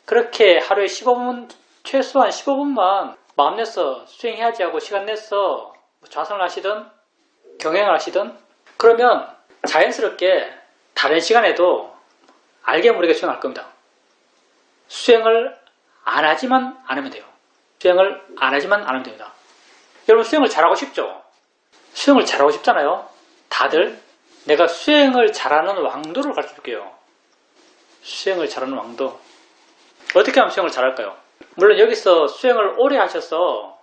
그렇게 하루에 15분, 최소한 15분만 마음 내서 수행해야지 하고 시간 내서 좌선을 하시든 경행을 하시든 그러면 자연스럽게 다른 시간에도 알게 모르게 수행할 겁니다. 수행을 안 하지만 않으면 돼요. 수행을 안 하지만 않으면 됩니다. 여러분 수행을 잘하고 싶죠? 수행을 잘하고 싶잖아요. 다들 내가 수행을 잘하는 왕도를 가르쳐 줄게요. 수행을 잘하는 왕도. 어떻게 하면 수행을 잘할까요? 물론 여기서 수행을 오래 하셔서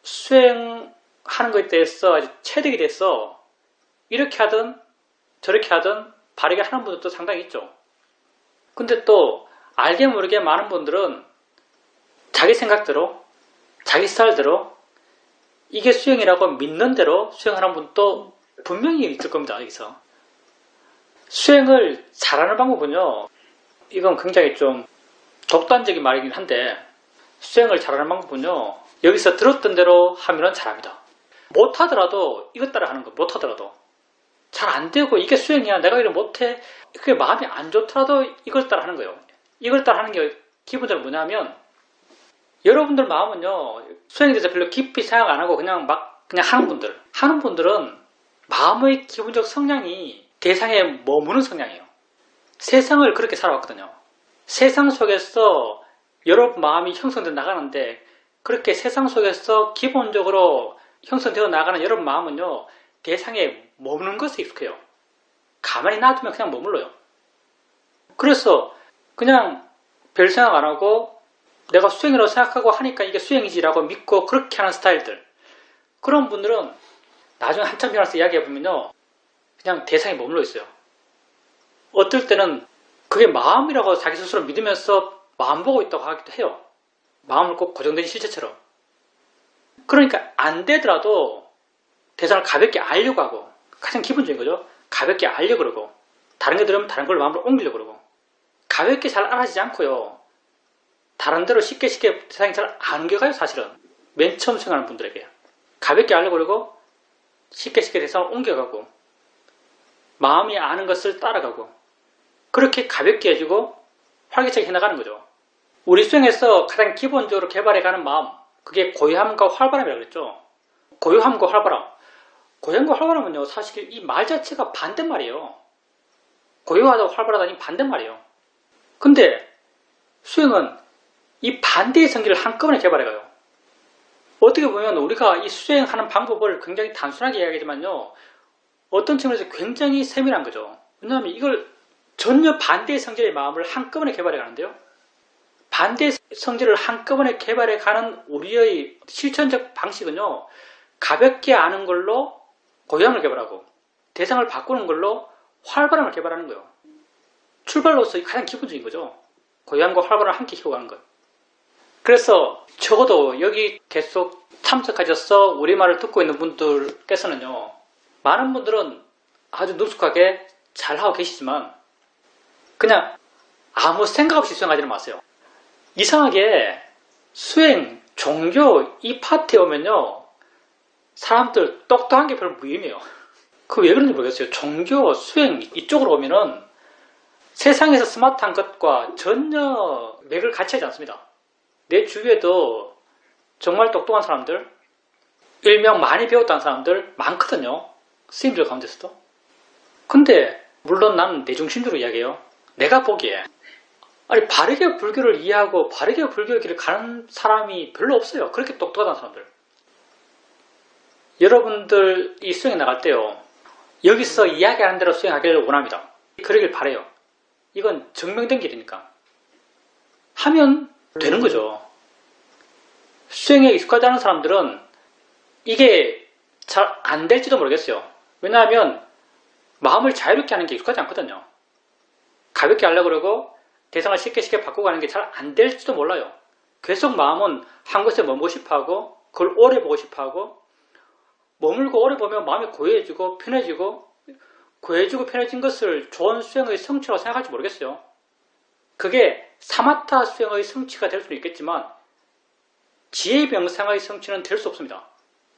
수행하는 것에 대해서 아주 체득이 돼서 이렇게 하든 저렇게 하든 바르게 하는 분들도 상당히 있죠. 근데 또 알게 모르게 많은 분들은 자기 생각대로 자기 스타일대로 이게 수행이라고 믿는 대로 수행하는 분도 분명히 있을 겁니다. 여기서 수행을 잘하는 방법은요, 이건 굉장히 좀 독단적인 말이긴 한데 수행을 잘하는 방법은요, 여기서 들었던 대로 하면 잘합니다. 못하더라도 이것 따라 하는 거, 못하더라도 잘 안되고 이게 수행이야, 내가 이걸 못해, 그게 마음이 안 좋더라도 이걸 따라 하는 거예요. 이걸 따라 하는 게 기본적으로 뭐냐면, 여러분들 마음은요, 수행에 대해서 별로 깊이 생각 안 하고 그냥 하는 분들은 마음의 기본적 성향이 대상에 머무는 성향이에요. 세상을 그렇게 살아왔거든요. 세상 속에서 여러 마음이 형성되어 나가는데, 그렇게 세상 속에서 기본적으로 형성되어 나가는 여러 마음은요, 대상에 머무는 것에 익숙해요. 가만히 놔두면 그냥 머물러요. 그래서 그냥 별 생각 안 하고 내가 수행이라고 생각하고 하니까 이게 수행이지라고 믿고 그렇게 하는 스타일들, 그런 분들은 나중에 한참 지나서 이야기해보면요, 그냥 대상에 머물러 있어요. 어떨 때는 그게 마음이라고 자기 스스로 믿으면서 마음 보고 있다고 하기도 해요. 마음을 꼭 고정된 실체처럼. 그러니까 안 되더라도 대상을 가볍게 알려고 하고, 가장 기본적인 거죠. 가볍게 알려고 그러고, 다른 게 들으면 다른 걸 마음으로 옮기려고 그러고, 가볍게 잘 알아지지 않고요, 다른 데로 쉽게 대상이 잘 안 옮겨가요. 사실은 맨 처음 수행하는 분들에게 가볍게 알려고 그러고 쉽게 대상을 옮겨가고 마음이 아는 것을 따라가고, 그렇게 가볍게 해주고 활기차게 해나가는 거죠. 우리 수행에서 가장 기본적으로 개발해가는 마음, 그게 고요함과 활발함이라고 그랬죠. 고요함과 활발함. 고요함과 활발함은요, 사실 이 말 자체가 반대말이에요. 고요하다고 활발하다니 반대말이에요. 근데 수행은 이 반대의 성질을 한꺼번에 개발해가요. 어떻게 보면 우리가 이 수행하는 방법을 굉장히 단순하게 이야기하지만요, 어떤 측면에서 굉장히 세밀한 거죠. 왜냐하면 이걸 전혀 반대의 성질의 마음을 한꺼번에 개발해 가는데요. 반대의 성질을 한꺼번에 개발해 가는 우리의 실천적 방식은요, 가볍게 아는 걸로 고요함을 개발하고 대상을 바꾸는 걸로 활발함을 개발하는 거예요. 출발로서 가장 기본적인 거죠. 고요함과 활발함을 함께 키워가는 것. 그래서 적어도 여기 계속 참석하셔서 우리말을 듣고 있는 분들께서는요, 많은 분들은 아주 능숙하게 잘하고 계시지만 그냥 아무 생각 없이 수행하지는 마세요. 이상하게 수행, 종교 이 파트에 오면요, 사람들 똑똑한 게 별로 무의미해요. 그 왜 그런지 모르겠어요. 종교, 수행 이쪽으로 오면은 세상에서 스마트한 것과 전혀 맥을 같이 하지 않습니다. 내 주위에도 정말 똑똑한 사람들, 일명 많이 배웠다는 사람들 많거든요. 스님들 가운데서도. 근데 물론 나는 내 중심적으로 이야기해요. 내가 보기에 아니 바르게 불교를 이해하고 바르게 불교의 길을 가는 사람이 별로 없어요. 그렇게 똑똑한 사람들. 여러분들 이 수행에 나갈 때요, 여기서 이야기하는 대로 수행하기를 원합니다. 그러길 바래요. 이건 증명된 길이니까 하면 되는 거죠. 수행에 익숙하지 않은 사람들은 이게 잘 안 될지도 모르겠어요. 왜냐하면 마음을 자유롭게 하는 게 익숙하지 않거든요. 가볍게 하려고 그러고 대상을 쉽게 바꾸고 하는 게 잘 안 될지도 몰라요. 계속 마음은 한 곳에 머물고 싶어하고 그걸 오래 보고 싶어하고, 머물고 오래 보면 마음이 고요해지고 편해지고, 고요해지고 편해진 것을 좋은 수행의 성취라고 생각할지 모르겠어요. 그게 사마타 수행의 성취가 될 수는 있겠지만 지혜 명상의 성취는 될 수 없습니다.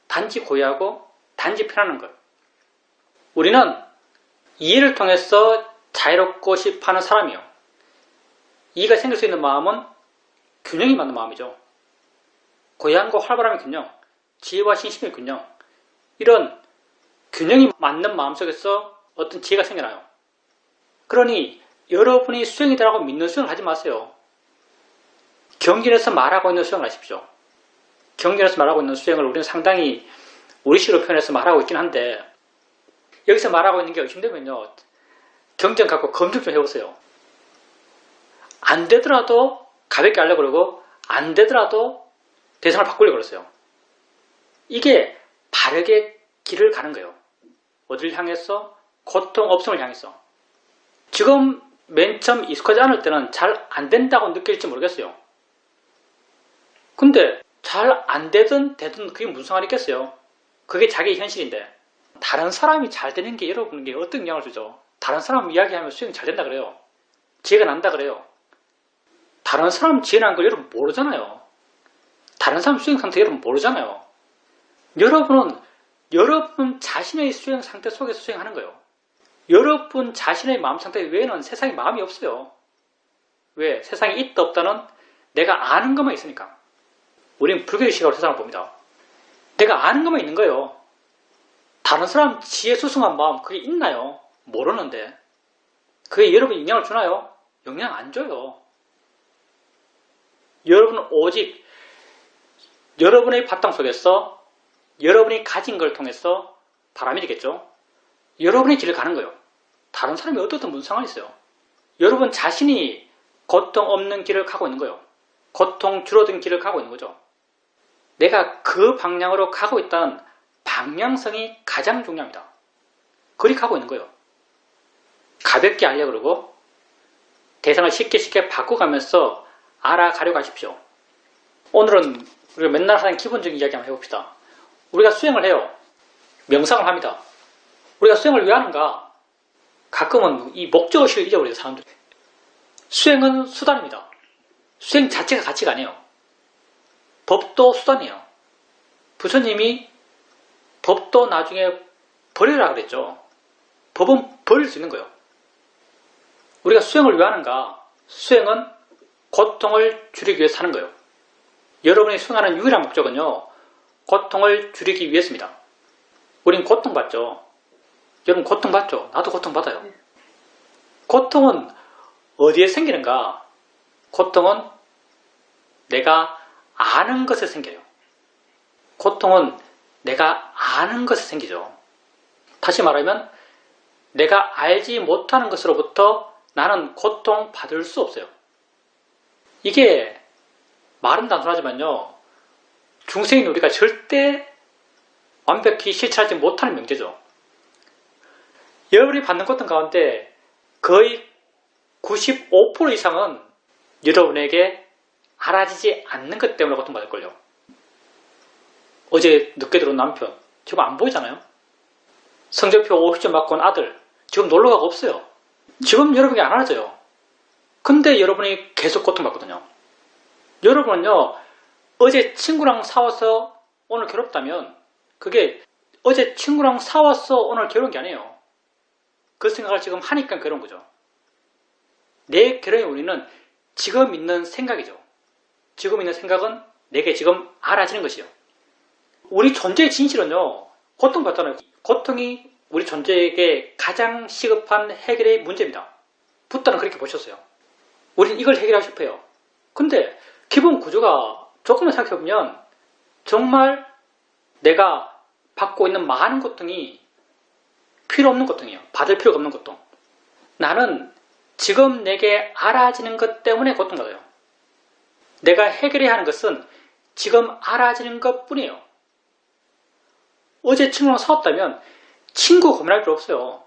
단지 고요하고 단지 편안한 것. 우리는 이해를 통해서 자유롭고 싶어하는 사람이요. 이해가 생길 수 있는 마음은 균형이 맞는 마음이죠. 고향과 활발함의 균형, 지혜와 신심의 균형, 이런 균형이 맞는 마음 속에서 어떤 지혜가 생겨나요. 그러니 여러분이 수행이 되라고 믿는 수행을 하지 마세요. 경전에서 말하고 있는 수행을 하십시오. 경전에서 말하고 있는 수행을 우리는 상당히 우리식으로 표현해서 말하고 있긴 한데, 여기서 말하고 있는 게 의심되면요, 경전 갖고 검증 좀 해보세요. 안 되더라도 가볍게 하려고 그러고, 안 되더라도 대상을 바꾸려고 그랬어요. 이게 바르게 길을 가는 거예요. 어디를 향해서? 고통 없음을 향해서. 지금 맨 처음 익숙하지 않을 때는 잘 안 된다고 느낄지 모르겠어요. 근데 잘 안 되든 되든 그게 무슨 상관이 있겠어요? 그게 자기 현실인데, 다른 사람이 잘 되는 게 여러분에게 어떤 영향을 주죠? 다른 사람 이야기하면 수행이 잘 된다 그래요. 지혜가 난다 그래요. 다른 사람 지혜 난 걸 여러분 모르잖아요. 다른 사람 수행 상태 여러분 모르잖아요. 여러분은 여러분 자신의 수행 상태 속에서 수행하는 거예요. 여러분 자신의 마음 상태 외에는 세상에 마음이 없어요. 왜? 세상에 있다 없다는 내가 아는 것만 있으니까. 우리는 불교의 시각으로 세상을 봅니다. 내가 아는 것만 있는 거예요. 다른 사람 지혜 수승한 마음 그게 있나요? 모르는데. 그게 여러분 영향을 주나요? 영향 안 줘요. 여러분은 오직 여러분의 바탕 속에서 여러분이 가진 걸 통해서 바람이겠죠. 여러분의 길을 가는 거예요. 다른 사람이 어떻든 무슨 상관이 있어요. 여러분 자신이 고통 없는 길을 가고 있는 거예요. 고통 줄어든 길을 가고 있는 거죠. 내가 그 방향으로 가고 있다는 방향성이 가장 중요합니다. 그리 가고 있는 거예요. 가볍게 하려고 그러고 대상을 쉽게 바꿔가면서 알아가려고 하십시오. 오늘은 우리가 맨날 하는 기본적인 이야기 한번 해봅시다. 우리가 수행을 해요. 명상을 합니다. 우리가 수행을 왜 하는가? 가끔은 이 목적의식을 잊어버려요, 사람들이. 수행은 수단입니다. 수행 자체가 가치가 아니에요. 법도 수단이에요. 부처님이 법도 나중에 버리라 그랬죠. 법은 버릴 수 있는 거예요. 우리가 수행을 왜 하는가? 수행은 고통을 줄이기 위해서 하는 거예요. 여러분이 수행하는 유일한 목적은요, 고통을 줄이기 위해서입니다. 우린 고통받죠. 여러분 고통받죠? 나도 고통받아요. 고통은 어디에 생기는가? 고통은 내가 아는 것에 생겨요. 고통은 내가 아는 것에 생기죠. 다시 말하면 내가 알지 못하는 것으로부터 나는 고통받을 수 없어요. 이게 말은 단순하지만요, 중생인 우리가 절대 완벽히 실천하지 못하는 명제죠. 여러분이 받는 고통 가운데 거의 95% 이상은 여러분에게 알아지지 않는 것 때문에 고통받을걸요. 어제 늦게 들어온 남편, 지금 안 보이잖아요. 성적표 50점 맞고 온 아들, 지금 놀러가고 없어요. 지금 여러분에게 안 알아져요. 근데 여러분이 계속 고통받거든요. 여러분은요, 어제 친구랑 싸워서 오늘 괴롭다면 그게 어제 친구랑 싸워서 오늘 괴로운 게 아니에요. 그 생각을 지금 하니까 괴로운 거죠. 내 괴로움의 원인은 지금 있는 생각이죠. 지금 있는 생각은 내게 지금 알아지는 것이요. 우리 존재의 진실은요, 고통받잖아요. 고통이 우리 존재에게 가장 시급한 해결의 문제입니다. 붓다는 그렇게 보셨어요. 우린 이걸 해결하고 싶어요. 근데 기본 구조가 조금만 생각해보면 정말 내가 받고 있는 많은 고통이 필요 없는 고통이에요. 받을 필요가 없는 고통. 나는 지금 내게 알아지는 것 때문에 고통받아요. 내가 해결해야 하는 것은 지금 알아지는 것 뿐이에요. 어제 친구랑 싸웠다면 친구 고민할 필요 없어요.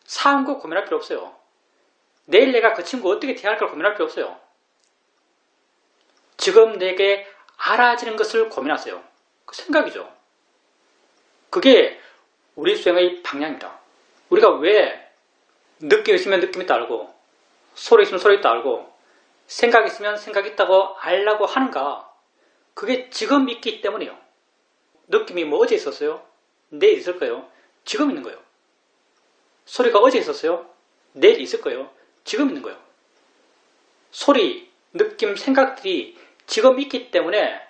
싸운 거 고민할 필요 없어요. 내일 내가 그 친구 어떻게 대할까 고민할 필요 없어요. 지금 내게 알아지는 것을 고민하세요. 그 생각이죠. 그게 우리 수행의 방향입니다. 우리가 왜 느낌 있으면 느낌 있다 알고, 소리 있으면 소리 있다 알고, 생각 있으면 생각 있다고 알라고 하는가? 그게 지금 있기 때문이에요. 느낌이 뭐 어제 있었어요? 내일 있을 거예요. 지금 있는 거예요. 소리가 어제 있었어요? 내일 있을 거예요. 지금 있는 거예요. 소리, 느낌, 생각들이 지금 있기 때문에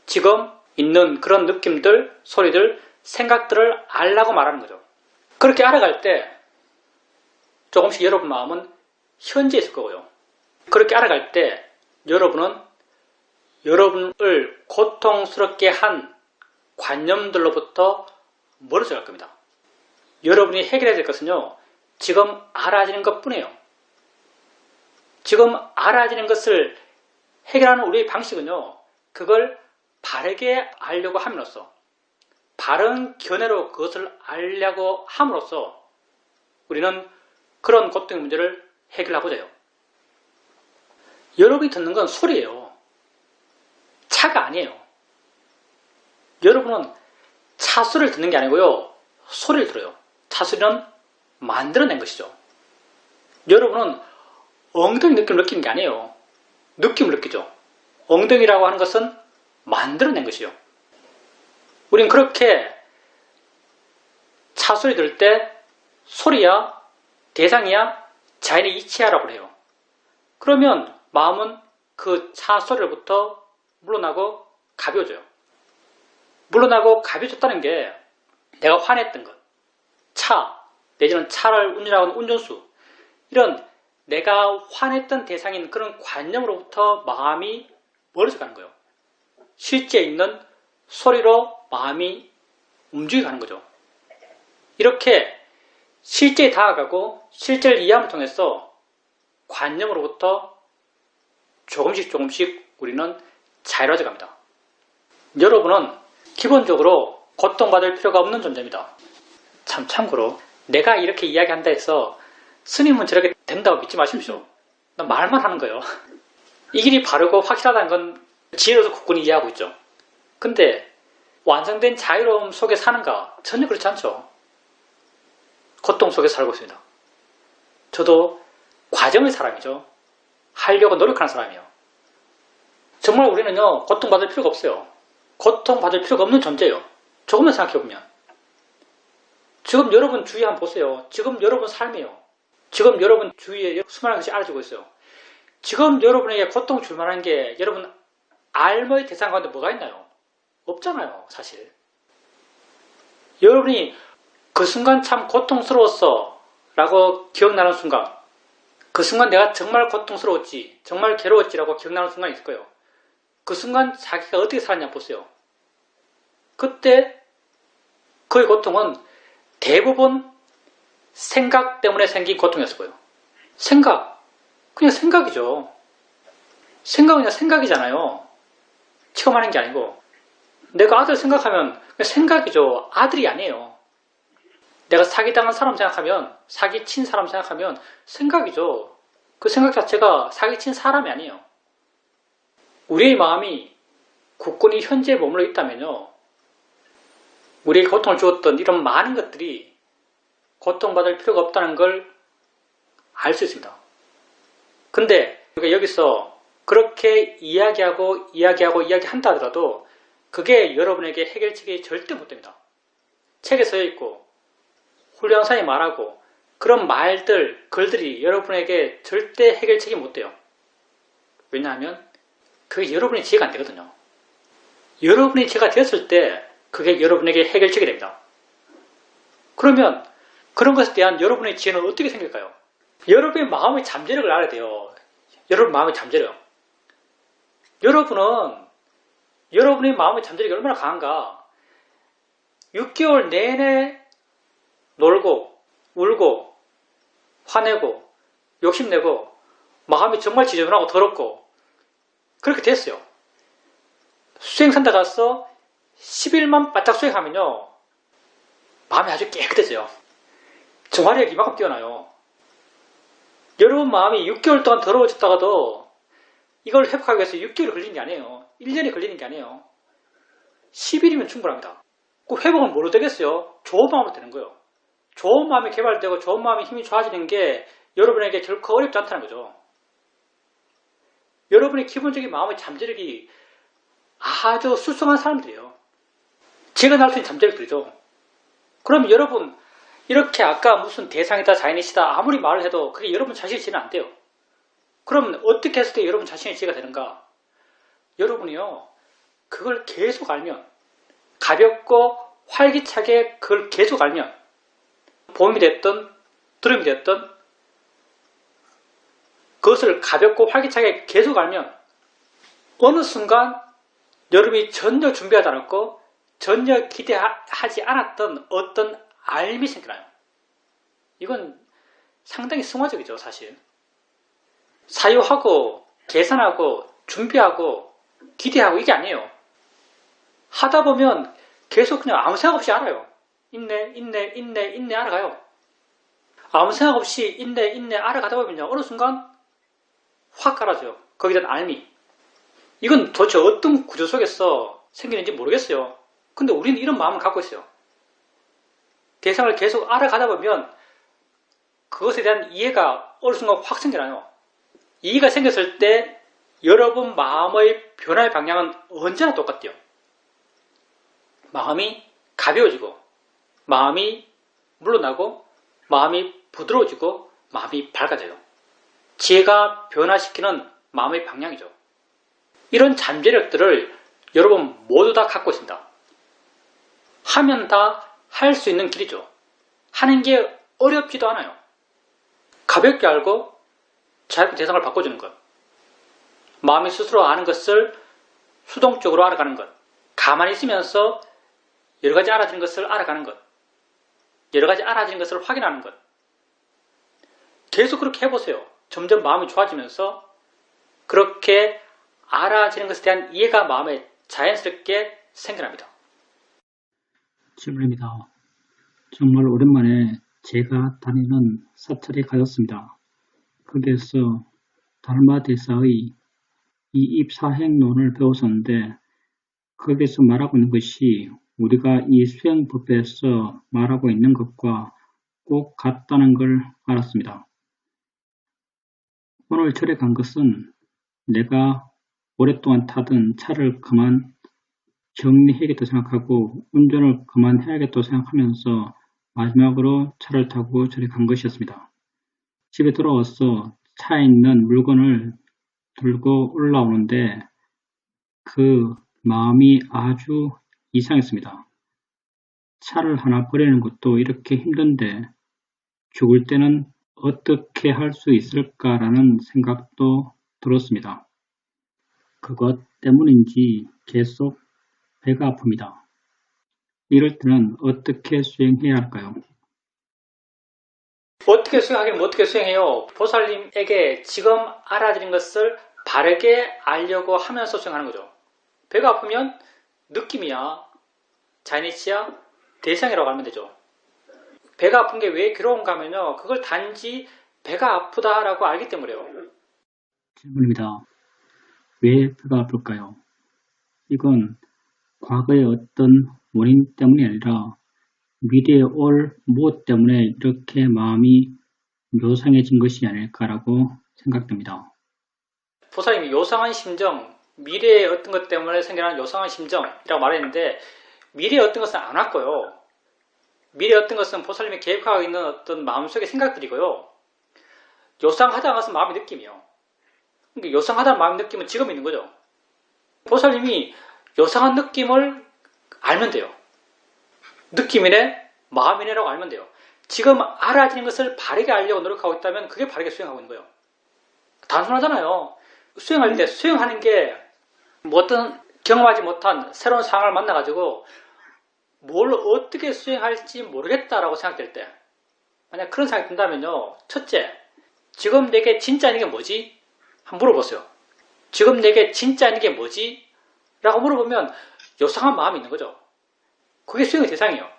지금 있는 그런 느낌들, 소리들, 생각들을 알라고 말하는 거죠. 그렇게 알아갈 때 조금씩 여러분 마음은 현재에 있을 거고요. 그렇게 알아갈 때 여러분은 여러분을 고통스럽게 한 관념들로부터 멀어져 갈 겁니다. 여러분이 해결해야 될 것은요, 지금 알아지는 것 뿐이에요. 지금 알아지는 것을 해결하는 우리의 방식은요, 그걸 바르게 알려고 함으로써, 바른 견해로 그것을 알려고 함으로써 우리는 그런 고통의 문제를 해결하고자 해요. 여러분이 듣는 건 소리예요. 차가 아니에요. 여러분은 차 소리를 듣는 게 아니고요, 소리를 들어요. 차 소리는 만들어낸 것이죠. 여러분은 엉덩이 느낌을 느끼는 게 아니에요. 느낌을 느끼죠. 엉덩이라고 하는 것은 만들어낸 것이요. 우린 그렇게 차 소리 들을 때 소리야, 대상이야, 자연의 이치야라고 해요. 그러면 마음은 그 차 소리로부터 물러나고 가벼워져요. 물러나고 가벼워졌다는 게 내가 화냈던 것, 차, 내지는 차를 운전하는 운전수, 이런 내가 화냈던 대상인 그런 관념으로부터 마음이 멀어져 가는 거예요. 실제 있는 소리로 마음이 움직여가는 거죠. 이렇게 실제에 다가가고 실제를 이해함을 통해서 관념으로부터 조금씩 우리는 자유로워져 갑니다. 여러분은 기본적으로 고통받을 필요가 없는 존재입니다. 참고로 내가 이렇게 이야기한다 해서 스님은 저렇게 된다고 믿지 마십시오. 난 말만 하는 거예요. 이 길이 바르고 확실하다는 건 지혜로서 국군이 이해하고 있죠. 근데 완성된 자유로움 속에 사는가? 전혀 그렇지 않죠. 고통 속에 살고 있습니다. 저도 과정의 사람이죠. 하려고 노력하는 사람이에요. 정말 우리는요, 고통받을 필요가 없어요. 고통받을 필요가 없는 존재예요. 조금만 생각해보면. 지금 여러분 주위 한번 보세요. 지금 여러분 삶이에요. 지금 여러분 주위에 수많은 것이 알아지고 있어요. 지금 여러분에게 고통 줄 만한 게 여러분 알머의 대상 가운데 뭐가 있나요? 없잖아요, 사실. 여러분이 그 순간 참 고통스러웠어 라고 기억나는 순간, 그 순간 내가 정말 고통스러웠지, 정말 괴로웠지라고 기억나는 순간이 있을 거예요. 그 순간 자기가 어떻게 살았냐 보세요. 그때 그의 고통은 대부분 생각 때문에 생긴 고통이었을 거예요. 생각, 그냥 생각이죠. 생각은 그냥 생각이잖아요. 체험하는 게 아니고. 내가 아들 생각하면 그냥 생각이죠. 아들이 아니에요. 내가 사기당한 사람 생각하면, 사기친 사람 생각하면 생각이죠. 그 생각 자체가 사기친 사람이 아니에요. 우리의 마음이 굳건히 현재에 머물러 있다면요, 우리에게 고통을 주었던 이런 많은 것들이 고통받을 필요가 없다는 걸 알 수 있습니다. 근데 우리가 여기서 그렇게 이야기한다 하더라도 그게 여러분에게 해결책이 절대 못 됩니다. 책에 써 있고 훈련사이 말하고 그런 말들, 글들이 여러분에게 절대 해결책이 못 돼요. 왜냐하면 그게 여러분의 지혜가 안 되거든요. 여러분이 지혜가 되었을 때 그게 여러분에게 해결책이 됩니다. 그러면 그런 것에 대한 여러분의 지혜는 어떻게 생길까요? 여러분의 마음의 잠재력을 알아야 돼요. 여러분 마음의 잠재력. 여러분의 마음의 잠재력이 얼마나 강한가. 6개월 내내 놀고 울고 화내고 욕심내고 마음이 정말 지저분하고 더럽고 그렇게 됐어요. 수행산다 가서 10일만 바짝 수행하면요, 마음이 아주 깨끗해져요. 정화력이 이만큼 뛰어나요. 여러분 마음이 6개월 동안 더러워졌다가도 이걸 회복하기 위해서 6개월이 걸리는 게 아니에요. 1년이 걸리는 게 아니에요. 10일이면 충분합니다. 그 회복은 뭐로 되겠어요? 좋은 마음으로 되는 거예요. 좋은 마음이 개발되고 좋은 마음의 힘이 좋아지는 게 여러분에게 결코 어렵지 않다는 거죠. 여러분의 기본적인 마음의 잠재력이 아주 수승한 사람들이에요. 제가 날 수 있는 잠재력들이죠. 그럼 여러분 이렇게 아까 무슨 대상이다 자연이시다 아무리 말을 해도 그게 여러분 자신이 지는 안 돼요. 그럼 어떻게 했을 때 여러분 자신의 지혜가 되는가? 여러분이요, 그걸 계속 알면, 가볍고 활기차게 그걸 계속 알면, 봄이 됐든 두름이 됐든 그것을 가볍고 활기차게 계속 알면 어느 순간 여러분이 전혀 준비하지 않았고 전혀 기대하지 않았던 어떤 알미 생겨나요. 이건 상당히 승화적이죠, 사실. 사유하고 계산하고 준비하고 기대하고 이게 아니에요. 하다 보면 계속 그냥 아무 생각 없이 알아요. 인내 알아가요. 아무 생각 없이 인내 알아가다 보면요, 어느 순간 확 깔아줘요. 거기에 대한 알미. 이건 도대체 어떤 구조 속에서 생기는지 모르겠어요. 근데 우리는 이런 마음을 갖고 있어요. 대상을 계속 알아가다 보면 그것에 대한 이해가 어느 순간 확 생겨나요. 이해가 생겼을 때 여러분 마음의 변화의 방향은 언제나 똑같대요. 마음이 가벼워지고 마음이 물러나고 마음이 부드러워지고 마음이 밝아져요. 지혜가 변화시키는 마음의 방향이죠. 이런 잠재력들을 여러분 모두 다 갖고 있습니다. 하면 다 할 수 있는 길이죠. 하는 게 어렵지도 않아요. 가볍게 알고 자유롭게 대상을 바꿔주는 것. 마음이 스스로 아는 것을 수동적으로 알아가는 것. 가만히 있으면서 여러 가지 알아지는 것을 알아가는 것. 여러 가지 알아지는 것을 확인하는 것. 계속 그렇게 해보세요. 점점 마음이 좋아지면서 그렇게 알아지는 것에 대한 이해가 마음에 자연스럽게 생겨납니다. 질문입니다. 정말 오랜만에 제가 다니는 사찰에 가졌습니다. 거기에서 달마대사의 이입사행론을 배웠었는데 거기에서 말하고 있는 것이 우리가 이 수행법에서 말하고 있는 것과 꼭 같다는 걸 알았습니다. 오늘 절에 간 것은 내가 오랫동안 타던 차를 그만 정리해야겠다 생각하고 운전을 그만해야겠다 생각하면서 마지막으로 차를 타고 절에 간 것이었습니다. 집에 돌아와서 차에 있는 물건을 들고 올라오는데 그 마음이 아주 이상했습니다. 차를 하나 버리는 것도 이렇게 힘든데 죽을 때는 어떻게 할 수 있을까라는 생각도 들었습니다. 그것 때문인지 계속 배가 아픕니다. 이럴 때는 어떻게 수행해야 할까요? 어떻게 수행하긴 어떻게 수행해요? 보살님에게 지금 알아들인 것을 바르게 알려고 하면서 수행하는 거죠. 배가 아프면 느낌이야, 자니치야, 대상이라고 하면 되죠. 배가 아픈 게 왜 괴로운가 하면요, 그걸 단지 배가 아프다라고 알기 때문에요. 질문입니다. 왜 배가 아플까요? 이건 과거의 어떤 원인 때문이 아니라 미래에 올 무엇 때문에 이렇게 마음이 묘상해진 것이 아닐까라고 생각됩니다. 보살님이 요상한 심정, 미래의 어떤 것 때문에 생겨난 요상한 심정이라고 말했는데 미래의 어떤 것은 안 왔고요. 미래의 어떤 것은 보살님이 계획하고 있는 어떤 마음속의 생각들이고요. 요상하다는 것은 마음의 느낌이요. 그러니까 요상하다는 마음의 느낌은 지금 있는 거죠. 보살님이 요상한 느낌을 알면 돼요. 느낌이네, 마음이네라고 알면 돼요. 지금 알아지는 것을 바르게 알려고 노력하고 있다면 그게 바르게 수행하고 있는 거예요. 단순하잖아요. 수행할 때 수행하는 게 뭐 어떤 경험하지 못한 새로운 상황을 만나가지고 뭘 어떻게 수행할지 모르겠다라고 생각될 때 만약 그런 생각이 든다면요. 첫째, 지금 내게 진짜 아닌 게 뭐지? 한번 물어보세요. 지금 내게 진짜 아닌 게 뭐지? 라고 물어보면 요상한 마음이 있는 거죠. 그게 수행의 대상이에요.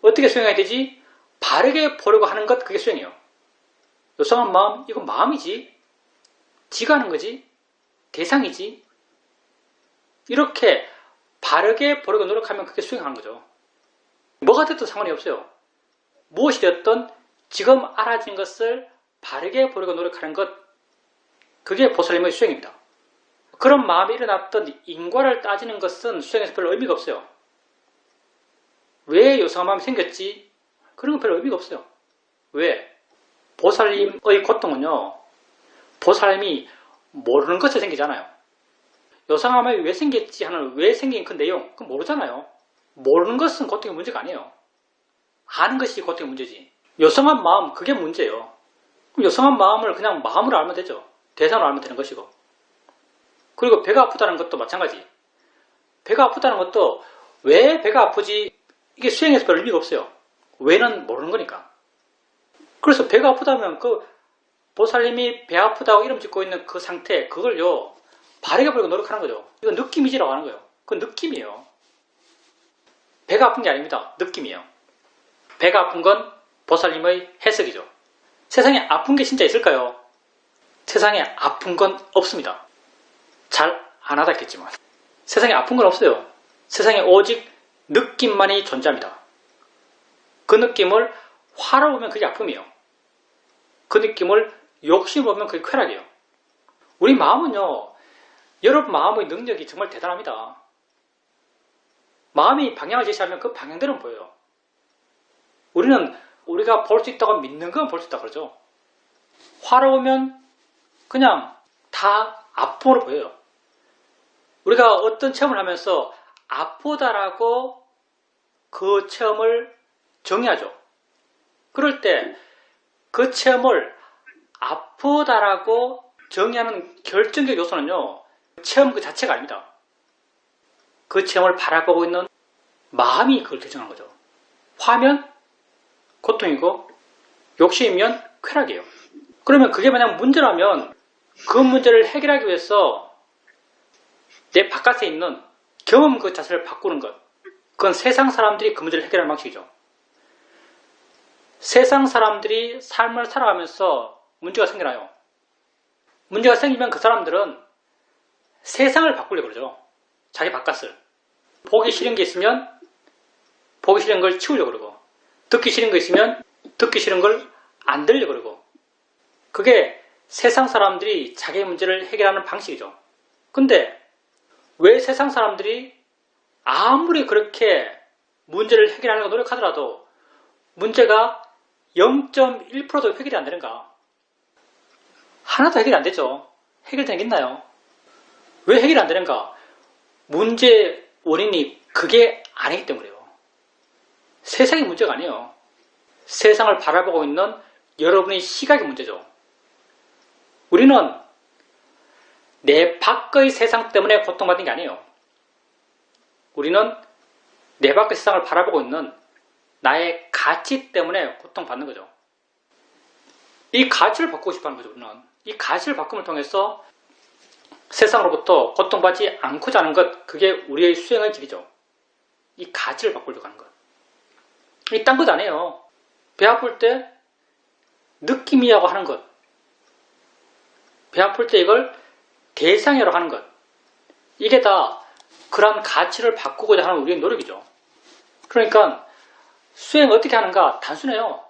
어떻게 수행해야 되지? 바르게 보려고 하는 것, 그게 수행이에요. 요상한 마음, 이건 마음이지. 지가 하는 거지. 대상이지. 이렇게 바르게 보려고 노력하면 그게 수행하는 거죠. 뭐가 됐든 상관이 없어요. 무엇이 되었든 지금 알아진 것을 바르게 보려고 노력하는 것, 그게 보살님의 수행입니다. 그런 마음이 일어났던 인과를 따지는 것은 수행에서 별로 의미가 없어요. 왜 요상한 마음이 생겼지? 그런 건 별로 의미가 없어요. 왜? 보살님의 고통은요, 보살님이 모르는 것이 생기잖아요. 요상함이 왜 생겼지 하는 왜 생긴 그 내용 그건 모르잖아요. 모르는 것은 고통의 문제가 아니에요. 아는 것이 고통의 문제지. 요상한 마음 그게 문제예요. 그럼 요상한 마음을 그냥 마음으로 알면 되죠. 대상으로 알면 되는 것이고. 그리고 배가 아프다는 것도 마찬가지. 배가 아프다는 것도 왜 배가 아프지 이게 수행해서 별 의미가 없어요. 왜는 모르는 거니까. 그래서 배가 아프다면 그 보살님이 배 아프다고 이름 짓고 있는 그 상태 그걸요 바르게 버리고 노력하는 거죠. 이건 느낌이지라고 하는 거예요. 그건 느낌이에요. 배가 아픈 게 아닙니다. 느낌이에요. 배가 아픈 건 보살님의 해석이죠. 세상에 아픈 게 진짜 있을까요? 세상에 아픈 건 없습니다. 잘 안 와닿겠지만 세상에 아픈 건 없어요. 세상에 오직 느낌만이 존재합니다. 그 느낌을 화로 보면 그게 아픔이에요. 그 느낌을 욕심으로 보면 그게 쾌락이에요. 우리 마음은요, 여러분 마음의 능력이 정말 대단합니다. 마음이 방향을 제시하면 그 방향대로 보여요. 우리는 우리가 볼 수 있다고 믿는 건 볼 수 있다고 그러죠. 화로 보면 그냥 다 아픔으로 보여요. 우리가 어떤 체험을 하면서 아프다라고 그 체험을 정의하죠. 그럴 때 그 체험을 아프다라고 정의하는 결정적 요소는요, 체험 그 자체가 아닙니다. 그 체험을 바라보고 있는 마음이 그걸 결정하는 거죠. 화면 고통이고 욕심이면 쾌락이에요. 그러면 그게 만약 문제라면 그 문제를 해결하기 위해서 내 바깥에 있는 경험 그 자체를 바꾸는 것, 그건 세상 사람들이 그 문제를 해결하는 방식이죠. 세상 사람들이 삶을 살아가면서 문제가 생겨나요. 문제가 생기면 그 사람들은 세상을 바꾸려고 그러죠. 자기 바깥을. 보기 싫은 게 있으면 보기 싫은 걸 치우려고 그러고, 듣기 싫은 거 있으면 듣기 싫은 걸 안 들으려고 그러고, 그게 세상 사람들이 자기 문제를 해결하는 방식이죠. 근데 왜 세상 사람들이 아무리 그렇게 문제를 해결하려고 노력하더라도 문제가 0.1%도 해결이 안 되는가? 하나도 해결이 안 되죠. 해결되는 게 있나요? 왜 해결이 안 되는가? 문제의 원인이 그게 아니기 때문이에요. 세상이 문제가 아니에요. 세상을 바라보고 있는 여러분의 시각이 문제죠. 우리는 내 밖의 세상 때문에 고통받는 게 아니에요. 우리는 내 밖의 세상을 바라보고 있는 나의 가치 때문에 고통받는 거죠. 이 가치를 바꾸고 싶어 하는 거죠. 우리는 이 가치를 바꿈을 통해서 세상으로부터 고통받지 않고자 하는 것, 그게 우리의 수행의 길이죠. 이 가치를 바꾸려고 하는 것. 이 딴 것 아니에요. 배 아플 때 느낌이라고 하는 것, 배 아플 때 이걸 대상이라고 하는 것, 이게 다 그런 가치를 바꾸고자 하는 우리의 노력이죠. 그러니까 수행 어떻게 하는가? 단순해요.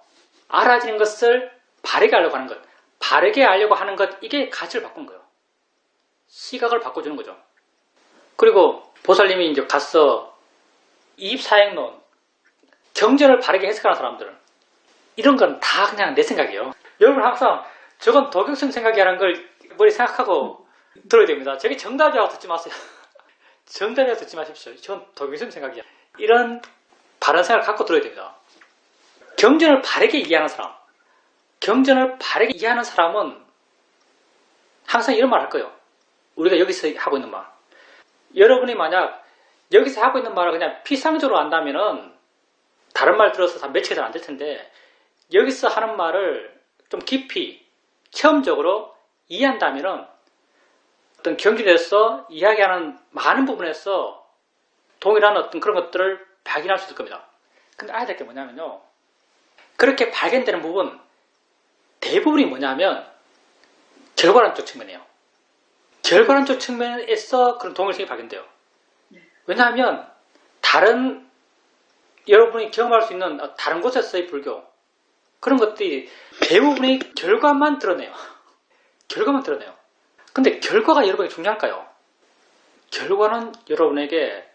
알아지는 것을 바르게 하려고 하는 것, 바르게 알려고 하는 것, 이게 가치를 바꾸는 거예요. 시각을 바꿔주는 거죠. 그리고 보살님이 이제 가서 이입사행론, 경전을 바르게 해석하는 사람들은 이런 건 다 그냥 내 생각이에요. 여러분 항상 저건 도경성 생각이라는 걸 머리 생각하고 들어야 됩니다. 저게 정답이라고 듣지 마세요. 정답이라고 듣지 마십시오. 저건 도경성 생각이야. 이런 바른 생각을 갖고 들어야 됩니다. 경전을 바르게 이해하는 사람, 경전을 바르게 이해하는 사람은 항상 이런 말 할 거예요. 우리가 여기서 하고 있는 말. 여러분이 만약 여기서 하고 있는 말을 그냥 피상적으로 한다면은 다른 말 들어서 다 매치가 잘 안 될 텐데, 여기서 하는 말을 좀 깊이 체험적으로 이해한다면은 어떤 경전에서 이야기하는 많은 부분에서 동일한 어떤 그런 것들을 발견할 수 있을 겁니다. 근데 알아야 될 게 뭐냐면요, 그렇게 발견되는 부분 대부분이 뭐냐면 결과론적 측면이에요. 결과론적 측면에서 그런 동일성이 발견돼요. 왜냐하면 다른 여러분이 경험할 수 있는 다른 곳에서의 불교, 그런 것들이 대부분의 결과만 드러내요. 결과만 드러내요. 근데 결과가 여러분에게 중요할까요? 결과는 여러분에게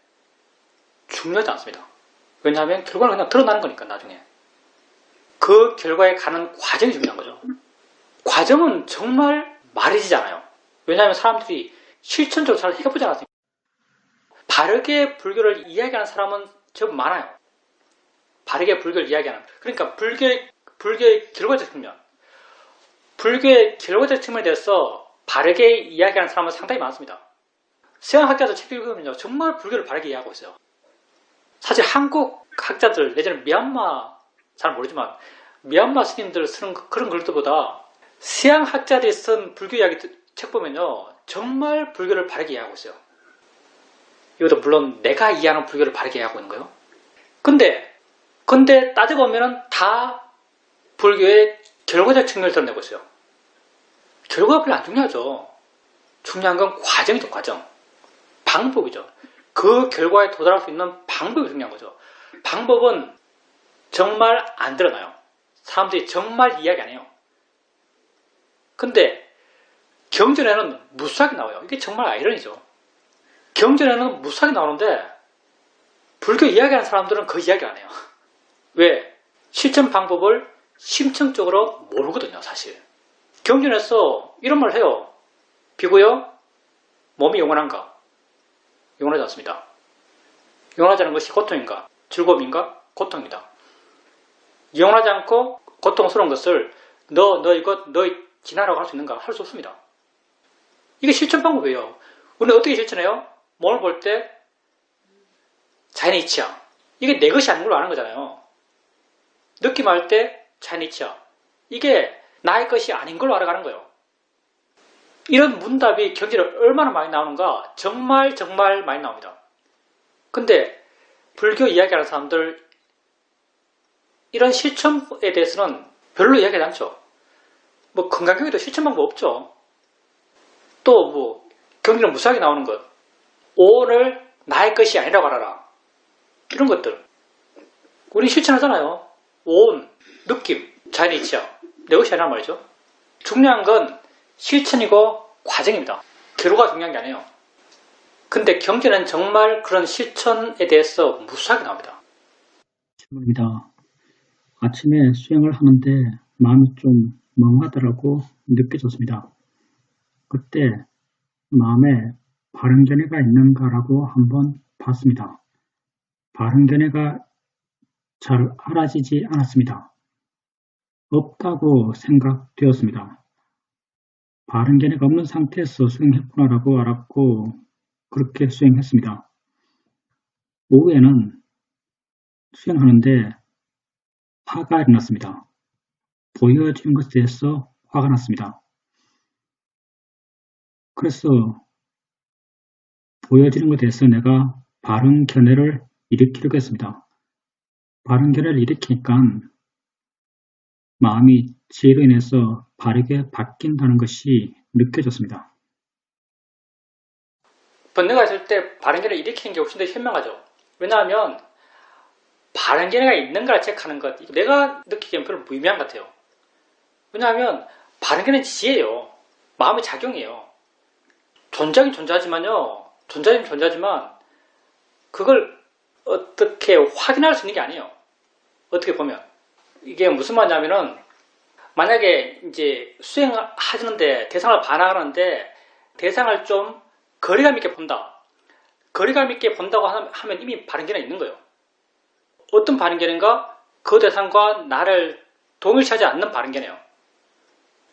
중요하지 않습니다. 왜냐하면 결과는 그냥 드러나는 거니까 나중에. 그 결과에 가는 과정이 중요한 거죠. 과정은 정말 말이 지지 않아요. 왜냐하면 사람들이 실천적으로 잘 해보지 않았습니까? 바르게 불교를 이야기하는 사람은 제법 많아요. 바르게 불교를 이야기하는. 그러니까 불교의 결과적 측면, 불교의 결과적 측면에 대해서 바르게 이야기하는 사람은 상당히 많습니다. 서양학자들 책 읽으면요, 정말 불교를 바르게 이해하고 있어요. 사실 한국 학자들, 내지는 미얀마, 잘 모르지만 미얀마 스님들 쓰는 그런 글들보다 서양 학자들이 쓴 불교 이야기 책 보면요, 정말 불교를 바르게 이해하고 있어요. 이것도 물론 내가 이해하는 불교를 바르게 이해하고 있는 거예요. 근데 따져보면은 다 불교의 결과적 측면을 드러내고 있어요. 결과가 별로 안 중요하죠. 중요한 건 과정이죠, 과정. 방법이죠. 그 결과에 도달할 수 있는 방법이 중요한 거죠. 방법은 정말 안 드러나요. 사람들이 정말 이야기 안 해요. 근데 경전에는 무수하게 나와요. 이게 정말 아이러니죠. 경전에는 무수하게 나오는데 불교 이야기하는 사람들은 그 이야기 안 해요. 왜? 실천 방법을 심층적으로 모르거든요, 사실. 경전에서 이런 말을 해요. 비고요, 몸이 영원한가? 영원하지 않습니다. 영원하지 않은 것이 고통인가? 즐거움인가? 고통이다. 영원하지 않고 고통스러운 것을 너 지나라고 할 수 있는가? 할 수 없습니다. 이게 실천 방법이에요. 우리는 어떻게 실천해요? 몸을 볼 때 자연의 이치야. 이게 내 것이 아닌 걸로 아는 거잖아요. 느낌할 때 자연의 이치야. 이게 나의 것이 아닌 걸로 알아가는 거예요. 이런 문답이 경전에 얼마나 많이 나오는가? 정말 많이 나옵니다. 근데 불교 이야기하는 사람들 이런 실천에 대해서는 별로 이야기하지 않죠. 뭐 건강경에도 실천 방법 없죠. 또 뭐 경전에 무수하게 나오는 것, 오늘 나의 것이 아니라고 알아라. 이런 것들 우리 실천하잖아요. 온, 느낌, 자연의 이치야. 내 것이 아니란 말이죠. 중요한 건 실천이고 과정입니다. 결과가 중요한 게 아니에요. 근데 경전은 정말 그런 실천에 대해서 무수하게 나옵니다. 질문입니다. 아침에 수행을 하는데 마음이 좀 멍하더라고 느껴졌습니다. 그때 마음에 바른 견해가 있는가라고 한번 봤습니다. 바른 견해가 잘 알아지지 않았습니다. 없다고 생각되었습니다. 바른 견해가 없는 상태에서 수행했구나라고 알았고 그렇게 수행했습니다. 오후에는 수행하는데 화가 일어났습니다. 보여지는 것에 대해서 화가 났습니다. 그래서 보여지는 것에 대해서 내가 바른 견해를 일으키려고 했습니다. 바른 견해를 일으키니까 마음이 지혜로 인해서 바르게 바뀐다는 것이 느껴졌습니다. 번뇌가 있을 때 바른 견해를 일으키는 게 훨씬 더 현명하죠. 왜냐하면 바른 견해가 있는가를 체크하는 것, 내가 느끼기엔 별로 무의미한 것 같아요. 왜냐하면 바른 견해는 지혜예요. 마음의 작용이에요. 존재하긴 존재하지만요. 존재하지만 그걸 어떻게 확인할 수 있는 게 아니에요. 어떻게 보면 이게 무슨 말이냐면은 만약에 이제 수행하시는데 대상을 반항하는데 대상을 좀 거리감 있게 본다. 거리감 있게 본다고 하면 이미 바른 견해가 있는 거예요. 어떤 바른 견해인가? 그 대상과 나를 동일시하지 않는 바른 견해예요.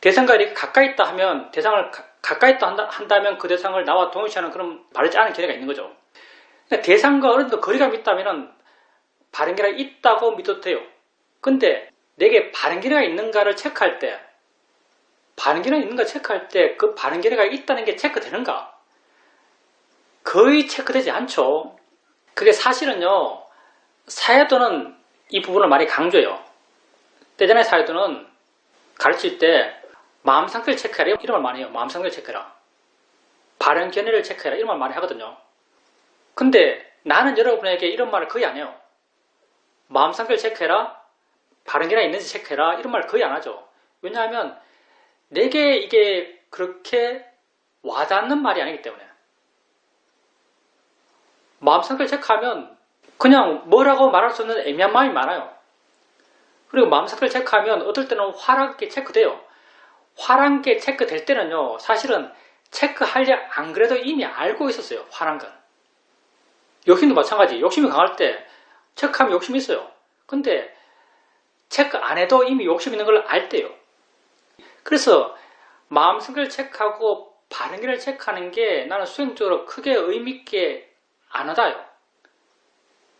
대상과 이렇게 가까이 있다 하면 대상을 가까이 있다 한다면 그 대상을 나와 동일시하는 그런 바르지 않은 견해가 있는 거죠. 그러니까 대상과 어느 정도 거리감이 있다면 바른 견해가 있다고 믿어도 돼요. 근데 내게 바른 견해가 있는가를 체크할 때 바른 견해가 있는가 체크할 때 그 바른 견해가 있다는 게 체크되는가? 거의 체크되지 않죠. 그게 사실은요. 사회도는 이 부분을 많이 강조해요. 때전에 사회도는 가르칠 때 마음 상태를 체크해라 이런 말 많이 해요. 마음 상태를 체크해라. 바른 견해를 체크해라 이런 말 많이 하거든요. 근데 나는 여러분에게 이런 말을 거의 안 해요. 마음 상태를 체크해라. 바른 견해가 있는지 체크해라. 이런 말 거의 안 하죠. 왜냐하면 내게 이게 그렇게 와닿는 말이 아니기 때문에. 마음 상태를 체크하면 그냥 뭐라고 말할 수 없는 애매한 마음이 많아요. 그리고 마음 상태를 체크하면 어떨 때는 화나게 체크돼요. 화난 게 체크될 때는요, 사실은 체크하려 안 그래도 이미 알고 있었어요. 화난 건. 욕심도 마찬가지. 욕심이 강할 때 체크하면 욕심이 있어요. 근데 체크 안 해도 이미 욕심 있는 걸 알 때요. 그래서 마음 성격을 체크하고 바른 길을 체크하는 게 나는 수행적으로 크게 의미있게 안 와닿아요.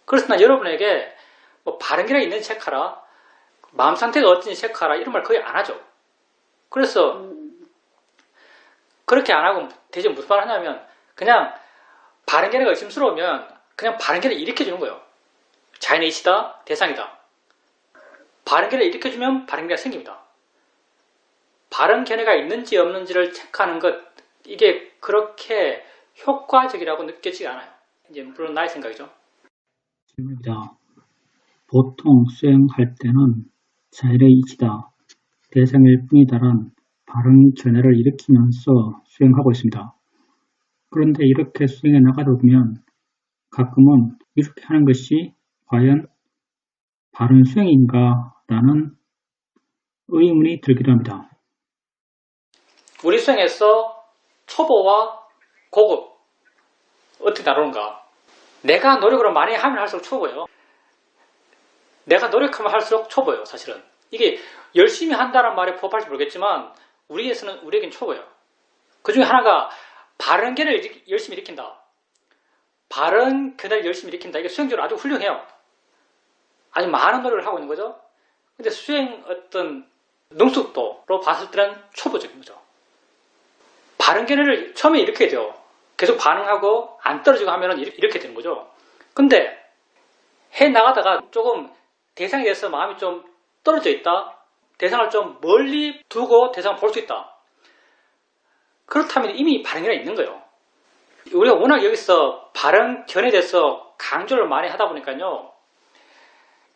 그래서 난 여러분에게 뭐 바른 길에 있는지 체크하라, 마음 상태가 어떤지 체크하라 이런 말 거의 안 하죠. 그래서 그렇게 안 하고 대체 무슨 말 하냐면 그냥 바른 견해가 의심스러우면 그냥 바른 견해 일으켜주는 거예요. 자연의 이치다, 대상이다. 바른 견해 일으켜주면 바른 견해가 생깁니다. 바른 견해가 있는지 없는지를 체크하는 것, 이게 그렇게 효과적이라고 느껴지지 않아요. 이제 물론 나의 생각이죠. 질문입니다. 보통 수행할 때는 자연의 이치다, 대상일 뿐이다란 바른 견해를 일으키면서 수행하고 있습니다. 그런데 이렇게 수행해 나가다 보면 가끔은 이렇게 하는 것이 과연 바른 수행인가 라는 의문이 들기도 합니다. 우리 수행에서 초보와 고급 어떻게 다루는가? 내가 노력을 많이 하면 할수록 초보예요. 내가 노력하면 할수록 초보예요. 사실은 이게 열심히 한다는 말에 부합할지 모르겠지만 우리에게는 초보예요. 그 중에 하나가 바른 견해를 열심히 일으킨다. 바른 견해를 열심히 일으킨다. 이게 수행적으로 아주 훌륭해요. 아주 많은 노력을 하고 있는 거죠. 근데 수행 어떤 능숙도로 봤을 때는 초보적인 거죠. 바른 견해를 처음에 이렇게 돼요. 계속 반응하고 안 떨어지고 하면 이렇게 되는 거죠. 근데 해 나가다가 조금 대상에 대해서 마음이 좀 떨어져 있다. 대상을 좀 멀리 두고 대상을 볼 수 있다. 그렇다면 이미 바른 견해가 있는 거예요. 우리가 워낙 여기서 바른 견해에 대해서 강조를 많이 하다 보니까요.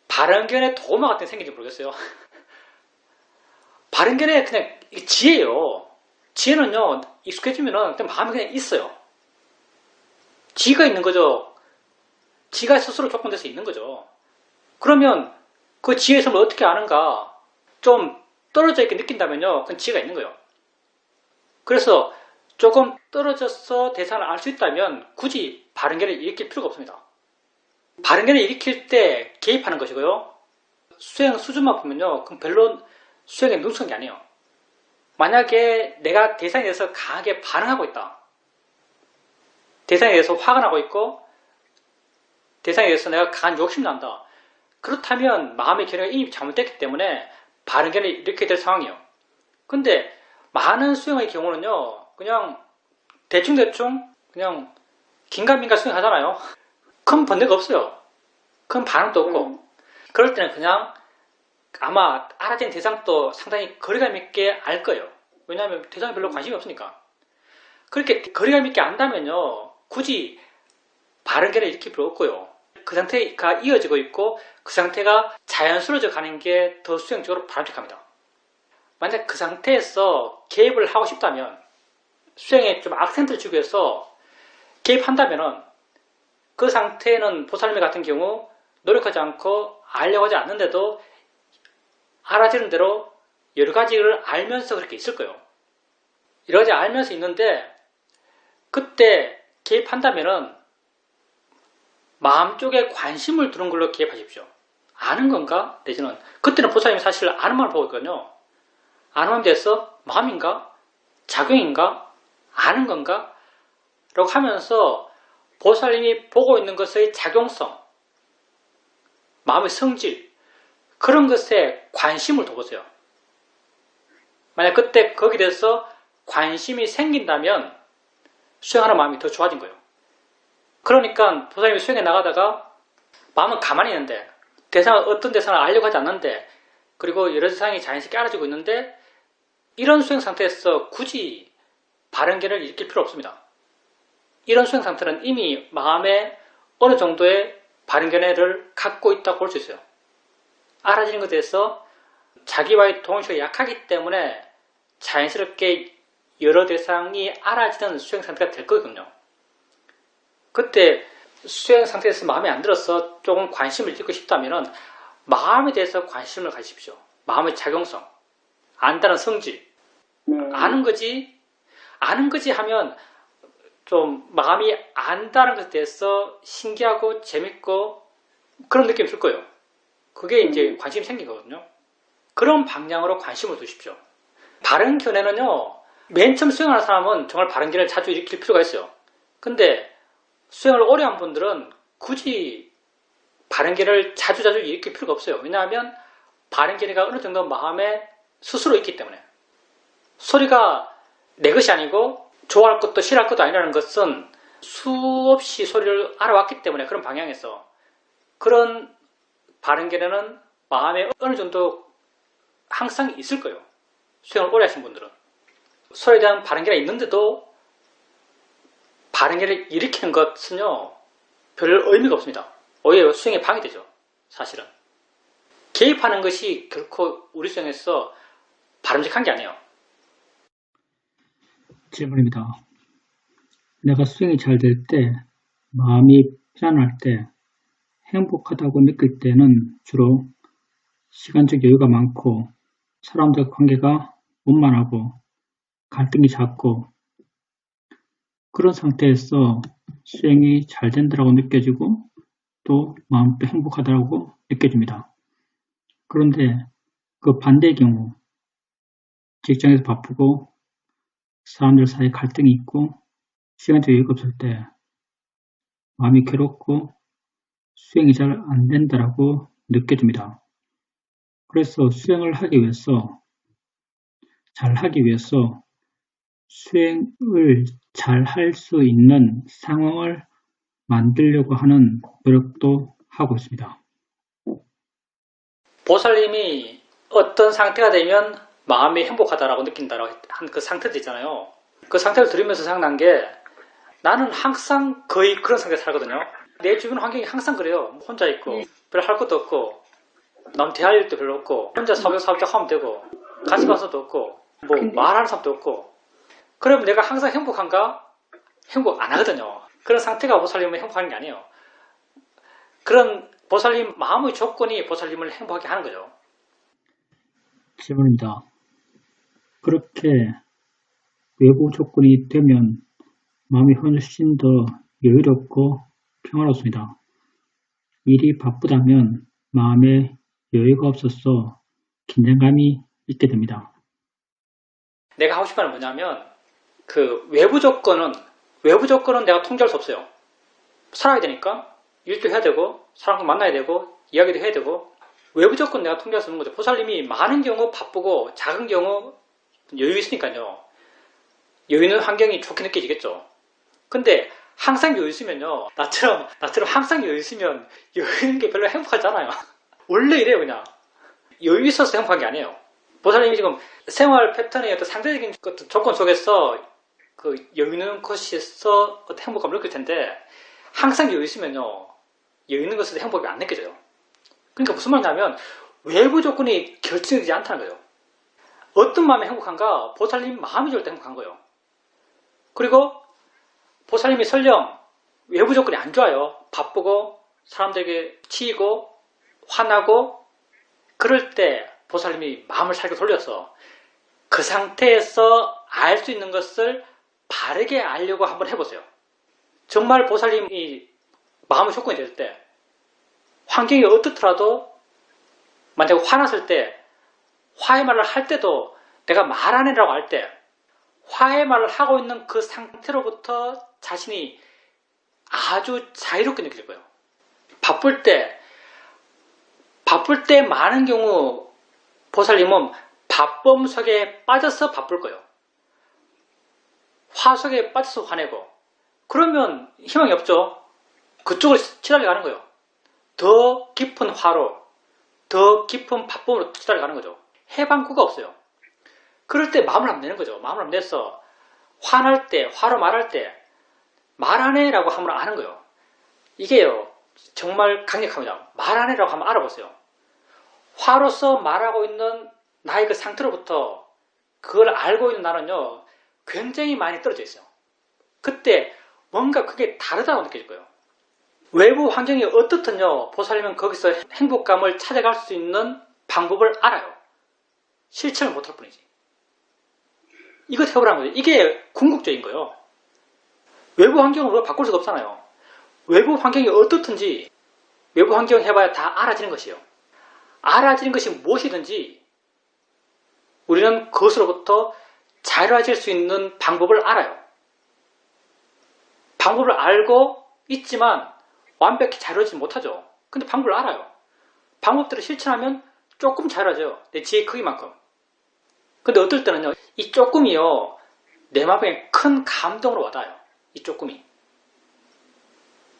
바른 견해 도마 같은 게 생긴지 모르겠어요. 바른 견해 그냥 지혜예요. 지혜는요, 익숙해지면은 그냥 마음이 그냥 있어요. 지가 있는 거죠. 지가 스스로 조건돼서 있는 거죠. 그러면 그 지혜의 섬을 어떻게 아는가? 좀 떨어져 있게 느낀다면요, 그건 지혜가 있는 거예요. 그래서 조금 떨어져서 대상을 알 수 있다면 굳이 바른 견해를 일으킬 필요가 없습니다. 바른 견해를 일으킬 때 개입하는 것이고요. 수행 수준만 보면요, 그럼 별로 수행에 능숙한 게 아니에요. 만약에 내가 대상에 대해서 강하게 반응하고 있다. 대상에 대해서 화가 나고 있고 대상에 대해서 내가 강한 욕심이 난다. 그렇다면 마음의 견해가 이미 잘못됐기 때문에 바른 견해를 일으켜야 될 상황이에요. 근데 많은 수행의 경우는요, 그냥 대충 그냥 긴가민가 수행하잖아요. 큰 번뇌가 없어요. 큰 반응도 없고. 그럴 때는 그냥 아마 알아진 대상도 상당히 거리감 있게 알 거예요. 왜냐하면 대상에 별로 관심이 없으니까. 그렇게 거리감 있게 안다면요, 굳이 바른 견해를 일으킬 필요 없고요. 그 상태가 이어지고 있고 그 상태가 자연스러워져 가는 게 더 수행적으로 바람직합니다. 만약 그 상태에서 개입을 하고 싶다면, 수행에 좀 악센트를 주기 위해서 개입한다면 그 상태는 보살미 같은 경우 노력하지 않고 알려고 하지 않는데도 알아지는 대로 여러 가지를 알면서 그렇게 있을 거예요. 여러 가지 알면서 있는데 그때 개입한다면은 마음 쪽에 관심을 두는 걸로 개입하십시오. 아는 건가? 내지는 그때는 보살님이 사실 아는 마음을 보고 있거든요. 아는 마음에 대해서 마음인가? 작용인가? 아는 건가? 라고 하면서 보살님이 보고 있는 것의 작용성, 마음의 성질, 그런 것에 관심을 둬보세요. 만약 그때 거기에 대해서 관심이 생긴다면 수행하는 마음이 더 좋아진 거예요. 그러니까 보살님이 수행에 나가다가 마음은 가만히 있는데 어떤 대상을 알려고 하지 않는데, 그리고 여러 대상이 자연스럽게 알아지고 있는데, 이런 수행 상태에서 굳이 바른 견해를 일으킬 필요 없습니다. 이런 수행 상태는 이미 마음에 어느 정도의 바른 견해를 갖고 있다고 볼 수 있어요. 알아지는 것에 대해서 자기와의 동의식이 약하기 때문에 자연스럽게 여러 대상이 알아지는 수행 상태가 될 거거든요. 그때 수행 상태에서 마음에 안 들어서 조금 관심을 갖고 싶다면 마음에 대해서 관심을 가지십시오. 마음의 작용성, 안다는 성질, 아는 거지 하면 좀 마음이 안다는 것에 대해서 신기하고 재밌고 그런 느낌이 들 거예요. 그게 이제 관심이 생기거든요. 그런 방향으로 관심을 두십시오. 바른 견해는요, 맨 처음 수행하는 사람은 정말 바른 견해를 자주 일으킬 필요가 있어요. 근데 수행을 오래 한 분들은 굳이 바른 견해를 자주 일으킬 필요가 없어요. 왜냐하면 바른 견해가 어느 정도 마음에 스스로 있기 때문에. 소리가 내 것이 아니고 좋아할 것도 싫어할 것도 아니라는 것은 수없이 소리를 알아왔기 때문에 그런 방향에서 그런 바른 견해는 마음에 어느 정도 항상 있을 거예요. 수행을 오래 하신 분들은. 소리에 대한 바른 견해가 있는데도 바른 견해를 일으키는 것은요, 별 의미가 없습니다. 오히려 수행에 방해되죠. 사실은. 개입하는 것이 결코 우리 수행에서 바람직한 게 아니에요. 질문입니다. 내가 수행이 잘 될 때, 마음이 편안할 때, 행복하다고 느낄 때는 주로 시간적 여유가 많고 사람들 관계가 원만하고 갈등이 작고 그런 상태에서 수행이 잘 된다고 느껴지고 또 마음도 행복하다고 느껴집니다. 그런데 그 반대의 경우 직장에서 바쁘고 사람들 사이에 갈등이 있고 시간적 여유가 없을 때 마음이 괴롭고 수행이 잘 안 된다고 느껴집니다. 그래서 수행을 하기 위해서 수행을 잘 할 수 있는 상황을 만들려고 하는 노력도 하고 있습니다. 보살님이 어떤 상태가 되면 마음이 행복하다라고 느낀다라고 한 그 상태도 있잖아요. 그 상태를 들으면서 생각난 게 나는 항상 거의 그런 상태에 살거든요. 내 주변 환경이 항상 그래요. 혼자 있고 별 할 것도 없고 남 대할 일도 별로 없고 혼자 사업적 하면 되고 같이 가서도 없고 뭐 말하는 사람도 없고 그럼 내가 항상 행복한가? 행복 안 하거든요. 그런 상태가 보살님을 행복하는 게 아니에요. 그런 보살님 마음의 조건이 보살님을 행복하게 하는 거죠. 질문입니다. 그렇게 외부 조건이 되면 마음이 훨씬 더 여유롭고 평화롭습니다. 일이 바쁘다면 마음에 여유가 없어서 긴장감이 있게 됩니다. 내가 하고 싶은 말은 뭐냐면 그 외부 조건은 내가 통제할 수 없어요. 살아야 되니까 일도 해야 되고 사람도 만나야 되고 이야기도 해야 되고 외부 조건 내가 통제할 수 없는 거죠. 보살님이 많은 경우 바쁘고 작은 경우 여유 있으니까요. 여유 있는 환경이 좋게 느껴지겠죠. 근데 항상 여유 있으면요. 나처럼 항상 여유 있으면 여유 있는 게 별로 행복하잖아요. 원래 이래요 그냥. 여유 있어서 행복한 게 아니에요. 보살님이 지금 생활 패턴의 어떤 상대적인 조건 속에서 그 여유 있는 것에서 어떤 행복감을 느낄 텐데 항상 여유 있으면요. 여유 있는 것에서 행복이 안 느껴져요. 그러니까 무슨 말이냐면 외부 조건이 결정되지 않다는 거예요. 어떤 마음이 행복한가? 보살님 마음이 좋을 때 행복한 거예요. 그리고 보살님이 설령 외부 조건이 안 좋아요. 바쁘고 사람들에게 치이고 화나고 그럴 때 보살님이 마음을 살게 돌려서 그 상태에서 알 수 있는 것을 바르게 알려고 한번 해보세요. 정말 보살님이 마음의 조건이 될 때 환경이 어떻더라도 만약에 화났을 때 화해 말을 할 때도 내가 말 안 해라고 할 때 화해 말을 하고 있는 그 상태로부터 자신이 아주 자유롭게 느껴질 거예요. 바쁠 때 많은 경우 보살님은 바쁨 속에 빠져서 바쁠 거예요. 화 속에 빠져서 화내고 그러면 희망이 없죠. 그쪽으로 치달려가는 거예요. 더 깊은 화로 더 깊은 바쁨으로 치달려가는 거죠. 해방구가 없어요. 그럴 때 마음을 한번 내는 거죠. 마음을 한번 내서 화날 때, 화로 말할 때 말 안 해라고 하면 아는 거예요. 이게요. 정말 강력합니다. 말 안 해라고 한번 알아보세요. 화로서 말하고 있는 나의 그 상태로부터 그걸 알고 있는 나는요. 굉장히 많이 떨어져 있어요. 그때 뭔가 그게 다르다고 느껴질 거예요. 외부 환경이 어떻든요. 보살님은 거기서 행복감을 찾아갈 수 있는 방법을 알아요. 실천을 못할 뿐이지. 이것 해보라는 거죠. 이게 궁극적인 거예요. 외부 환경을 우리가 바꿀 수가 없잖아요. 외부 환경이 어떻든지 외부 환경 해봐야 다 알아지는 것이에요. 알아지는 것이 무엇이든지 우리는 그것으로부터 자유해질 수 있는 방법을 알아요. 방법을 알고 있지만 완벽히 자유하지 못하죠. 근데 방법을 알아요. 방법들을 실천하면 조금 자유해져요. 내 지혜의 크기만큼. 근데 어떨 때는요, 이 조금이요, 내 마음에 큰 감동으로 와닿아요. 이 조금이.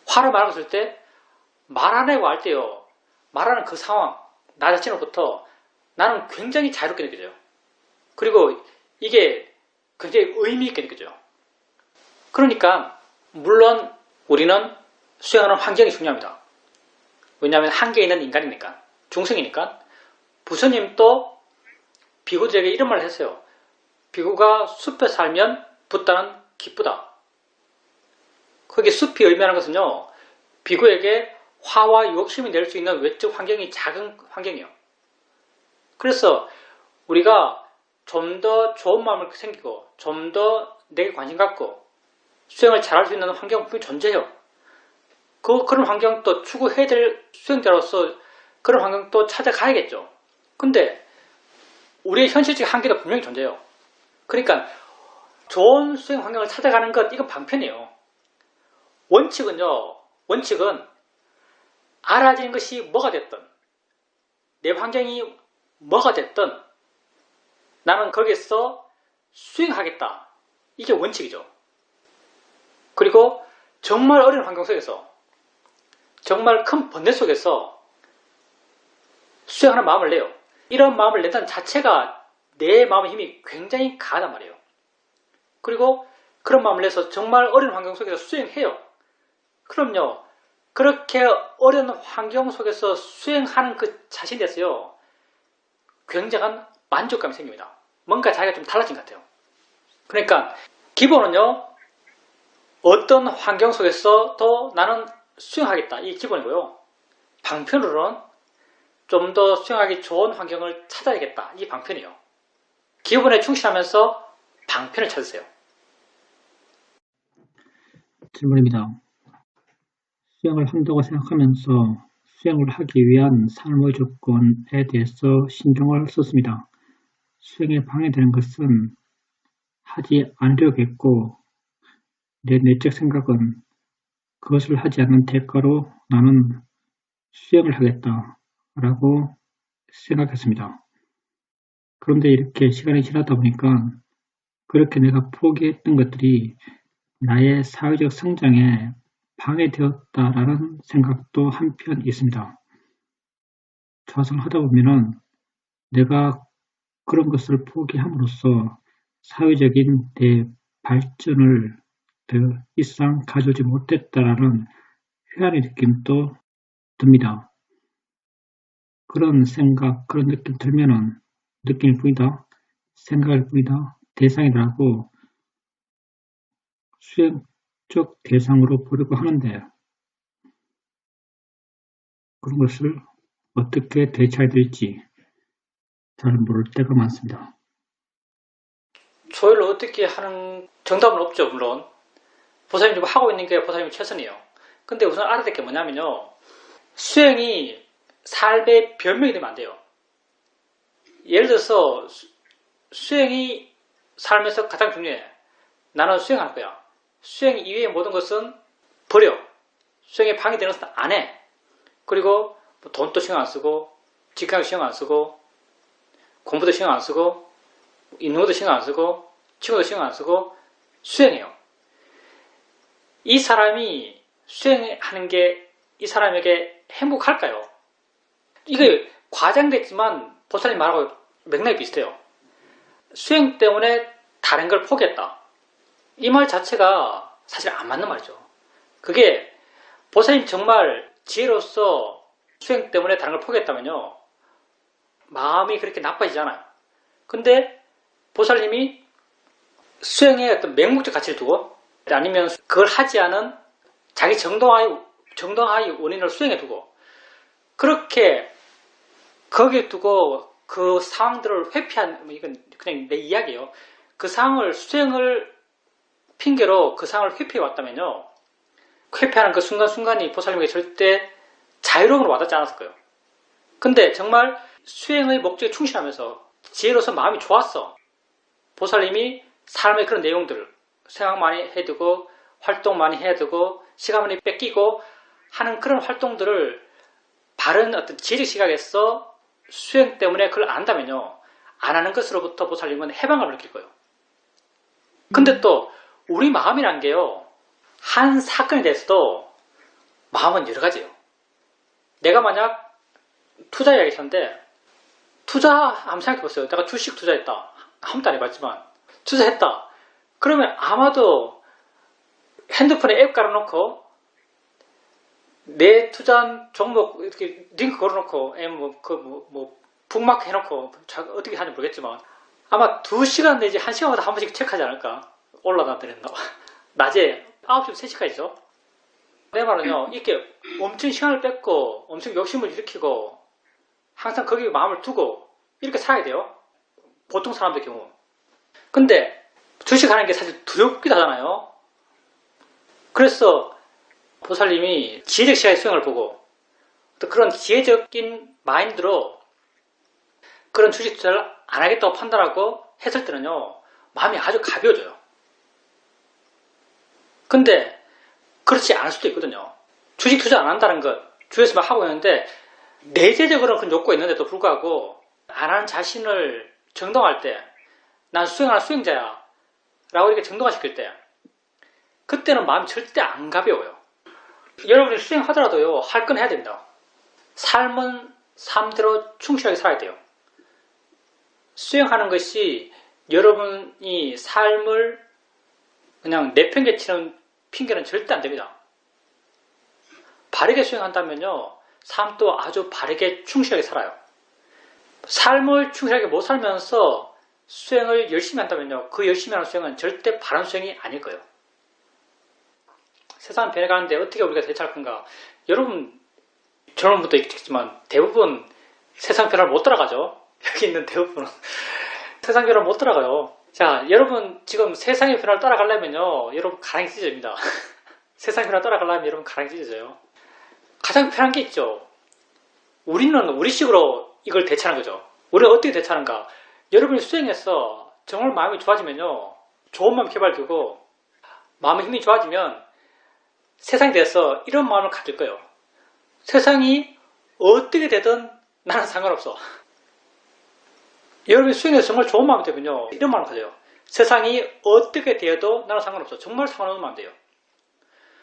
화를 말하고 있을 때, 말 안 하고 할 때요, 말하는 그 상황, 나 자신으로부터 나는 굉장히 자유롭게 느껴져요. 그리고 이게 굉장히 의미있게 느껴져요. 그러니까, 물론 우리는 수행하는 환경이 중요합니다. 왜냐하면 한계에 있는 인간이니까, 중생이니까. 부처님도 비구들에게 이런 말을 했어요. 비구가 숲에 살면 붓다는 기쁘다. 거기 숲이 의미하는 것은요, 비구에게 화와 욕심이 낼 수 있는 외적 환경이 작은 환경이에요. 그래서 우리가 좀 더 좋은 마음을 생기고 좀 더 내게 관심 갖고 수행을 잘할 수 있는 환경은 분명히 존재해요. 그런 환경도 추구해야 될 수행자로서 그런 환경도 찾아가야겠죠. 근데 우리의 현실적 한계도 분명히 존재해요. 그러니까 좋은 수행 환경을 찾아가는 것, 이건 방편이에요. 원칙은 알아지는 것이 뭐가 됐든 내 환경이 뭐가 됐든 나는 거기서 수행하겠다. 이게 원칙이죠. 그리고 정말 어려운 환경 속에서 정말 큰 번뇌 속에서 수행하는 마음을 내요. 이런 마음을 낸다는 자체가 내 마음의 힘이 굉장히 강하단 말이에요. 그리고 그런 마음을 내서 정말 어려운 환경 속에서 수행해요. 그럼요, 그렇게 어려운 환경 속에서 수행하는 그 자신에 대해서요, 굉장한 만족감이 생깁니다. 뭔가 자기가 좀 달라진 것 같아요. 그러니까 기본은요, 어떤 환경 속에서도 나는 수행하겠다, 이 기본이고요. 방편으로는 좀 더 수행하기 좋은 환경을 찾아야겠다, 이 방편이에요. 기본에 충실하면서 방편을 찾으세요. 질문입니다. 수행을 한다고 생각하면서 수행을 하기 위한 삶의 조건에 대해서 신경을 썼습니다. 수행에 방해되는 것은 하지 않으려고 했고, 내 내적 생각은 그것을 하지 않는 대가로 나는 수행을 하겠다라고 생각했습니다. 그런데 이렇게 시간이 지나다 보니까 그렇게 내가 포기했던 것들이 나의 사회적 성장에 방해되었다라는 생각도 한편 있습니다. 좌선을 하다 보면은 내가 그런 것을 포기함으로써 사회적인 내 발전을 더 이상 가져오지 못했다라는 회한의 느낌도 듭니다. 그런 생각, 그런 느낌 들면은 느낌일 뿐이다, 생각일 뿐이다, 대상이라고 수행적 대상으로 보려고 하는데 그런 것을 어떻게 대처해야 될지 잘 모를 때가 많습니다. 조율을 어떻게 하는 정답은 없죠, 물론. 보살님이 하고 있는 게 보살님 최선이에요. 근데 우선 알아야 될 게 뭐냐면요, 수행이 삶의 변명이 되면 안 돼요. 예를 들어서 수행이 삶에서 가장 중요해. 나는 수행할 거야. 수행 이외의 모든 것은 버려. 수행에 방해되는 것은 안 해. 그리고 뭐 돈도 신경 안 쓰고, 직장도 신경 안 쓰고, 공부도 신경 안 쓰고, 있는 것도 신경 안 쓰고, 친구도 신경 안 쓰고 수행해요. 이 사람이 수행하는 게 이 사람에게 행복할까요? 이게 과장됐지만 보살님 말하고 맥락이 비슷해요. 수행 때문에 다른 걸 포기했다. 이 말 자체가 사실 안 맞는 말이죠. 그게 보살님 정말 지혜로서 수행 때문에 다른 걸 포기했다면요, 마음이 그렇게 나빠지잖아요. 근데 보살님이 수행에 어떤 맹목적 가치를 두고 아니면 그걸 하지 않은 자기 정당화의 원인을 수행해 두고 그렇게 거기에 두고 그 상황들을 회피한, 이건 그냥 내 이야기예요. 그 상황을 수행을 핑계로 그 상황을 회피해 왔다면요. 회피하는 그 순간순간이 보살님에게 절대 자유로움으로 와닿지 않았을 거예요. 근데 정말 수행의 목적에 충실하면서 지혜로서 마음이 좋았어. 보살님이 삶의 그런 내용들을 생각 많이 해두고 활동 많이 해야 되고 시간 많이 뺏기고 하는 그런 활동들을 바른 어떤 지혜적 시각에서 수행 때문에 그걸 안다면요. 안 하는 것으로부터 보살님은 해방감을 느낄 거예요. 근데 또 우리 마음이란 게요. 한 사건에 대해서도 마음은 여러 가지예요. 내가 만약 투자 이야기 했는데 투자 한번 생각해보세요. 내가 주식 투자했다. 한 번도 안 해봤지만 투자했다. 그러면 아마도 핸드폰에 앱 깔아놓고 내 투자한 종목 이렇게 링크 걸어놓고 북마크 해놓고 어떻게 하는지 모르겠지만 아마 2시간 내지 1시간마다 한 번씩 체크하지 않을까? 올라다녔나? 낮에 9시부터 3시까지죠. 내 말은요, 이렇게 엄청 시간을 뺏고 엄청 욕심을 일으키고 항상 거기에 마음을 두고 이렇게 살아야 돼요. 보통 사람들 경우. 근데 주식하는 게 사실 두렵기도 하잖아요. 그래서 보살님이 지혜적 시야의 수행을 보고 또 그런 지혜적인 마인드로 그런 주식 투자를 안 하겠다고 판단하고 했을 때는요, 마음이 아주 가벼워져요. 근데 그렇지 않을 수도 있거든요. 주식 투자 안 한다는 것, 주위에서만 하고 있는데 내재적으로는 그런 욕구가 있는데도 불구하고 안 하는 자신을 정당화할 때 난 수행하는 수행자야 라고 이렇게 정당화시킬 때 그때는 마음이 절대 안 가벼워요. 여러분이 수행하더라도요, 할 건 해야 됩니다. 삶은 삶대로 충실하게 살아야 돼요. 수행하는 것이 여러분이 삶을 그냥 내팽개치는 핑계는 절대 안 됩니다. 바르게 수행한다면요, 삶도 아주 바르게 충실하게 살아요. 삶을 충실하게 못 살면서 수행을 열심히 한다면요, 그 열심히 하는 수행은 절대 바른 수행이 아닐 거예요. 세상 변해가는데 어떻게 우리가 대처할 건가? 여러분, 저런 분도 있겠지만 대부분 세상 변화를 못 따라가죠. 여기 있는 대부분은 세상 변화를 못 따라가요. 자, 여러분 지금 세상의 변화를 따라가려면요, 여러분 가랑이 찢어집니다. 세상의 변화를 따라가려면 여러분 가랑이 찢어져요. 가장 편한 게 있죠. 우리는 우리식으로 이걸 대처하는 거죠. 우리는 어떻게 대처하는가? 여러분이 수행해서 정말 마음이 좋아지면요, 좋은 마음 개발되고 마음의 힘이 좋아지면 세상에 대해서 이런 마음을 가질 거예요. 세상이 어떻게 되든 나는 상관없어. 여러분이 수행해서 정말 좋은 마음이 되면요, 이런 마음을 가져요. 세상이 어떻게 되어도 나는 상관없어. 정말 상관없는 마음 돼요.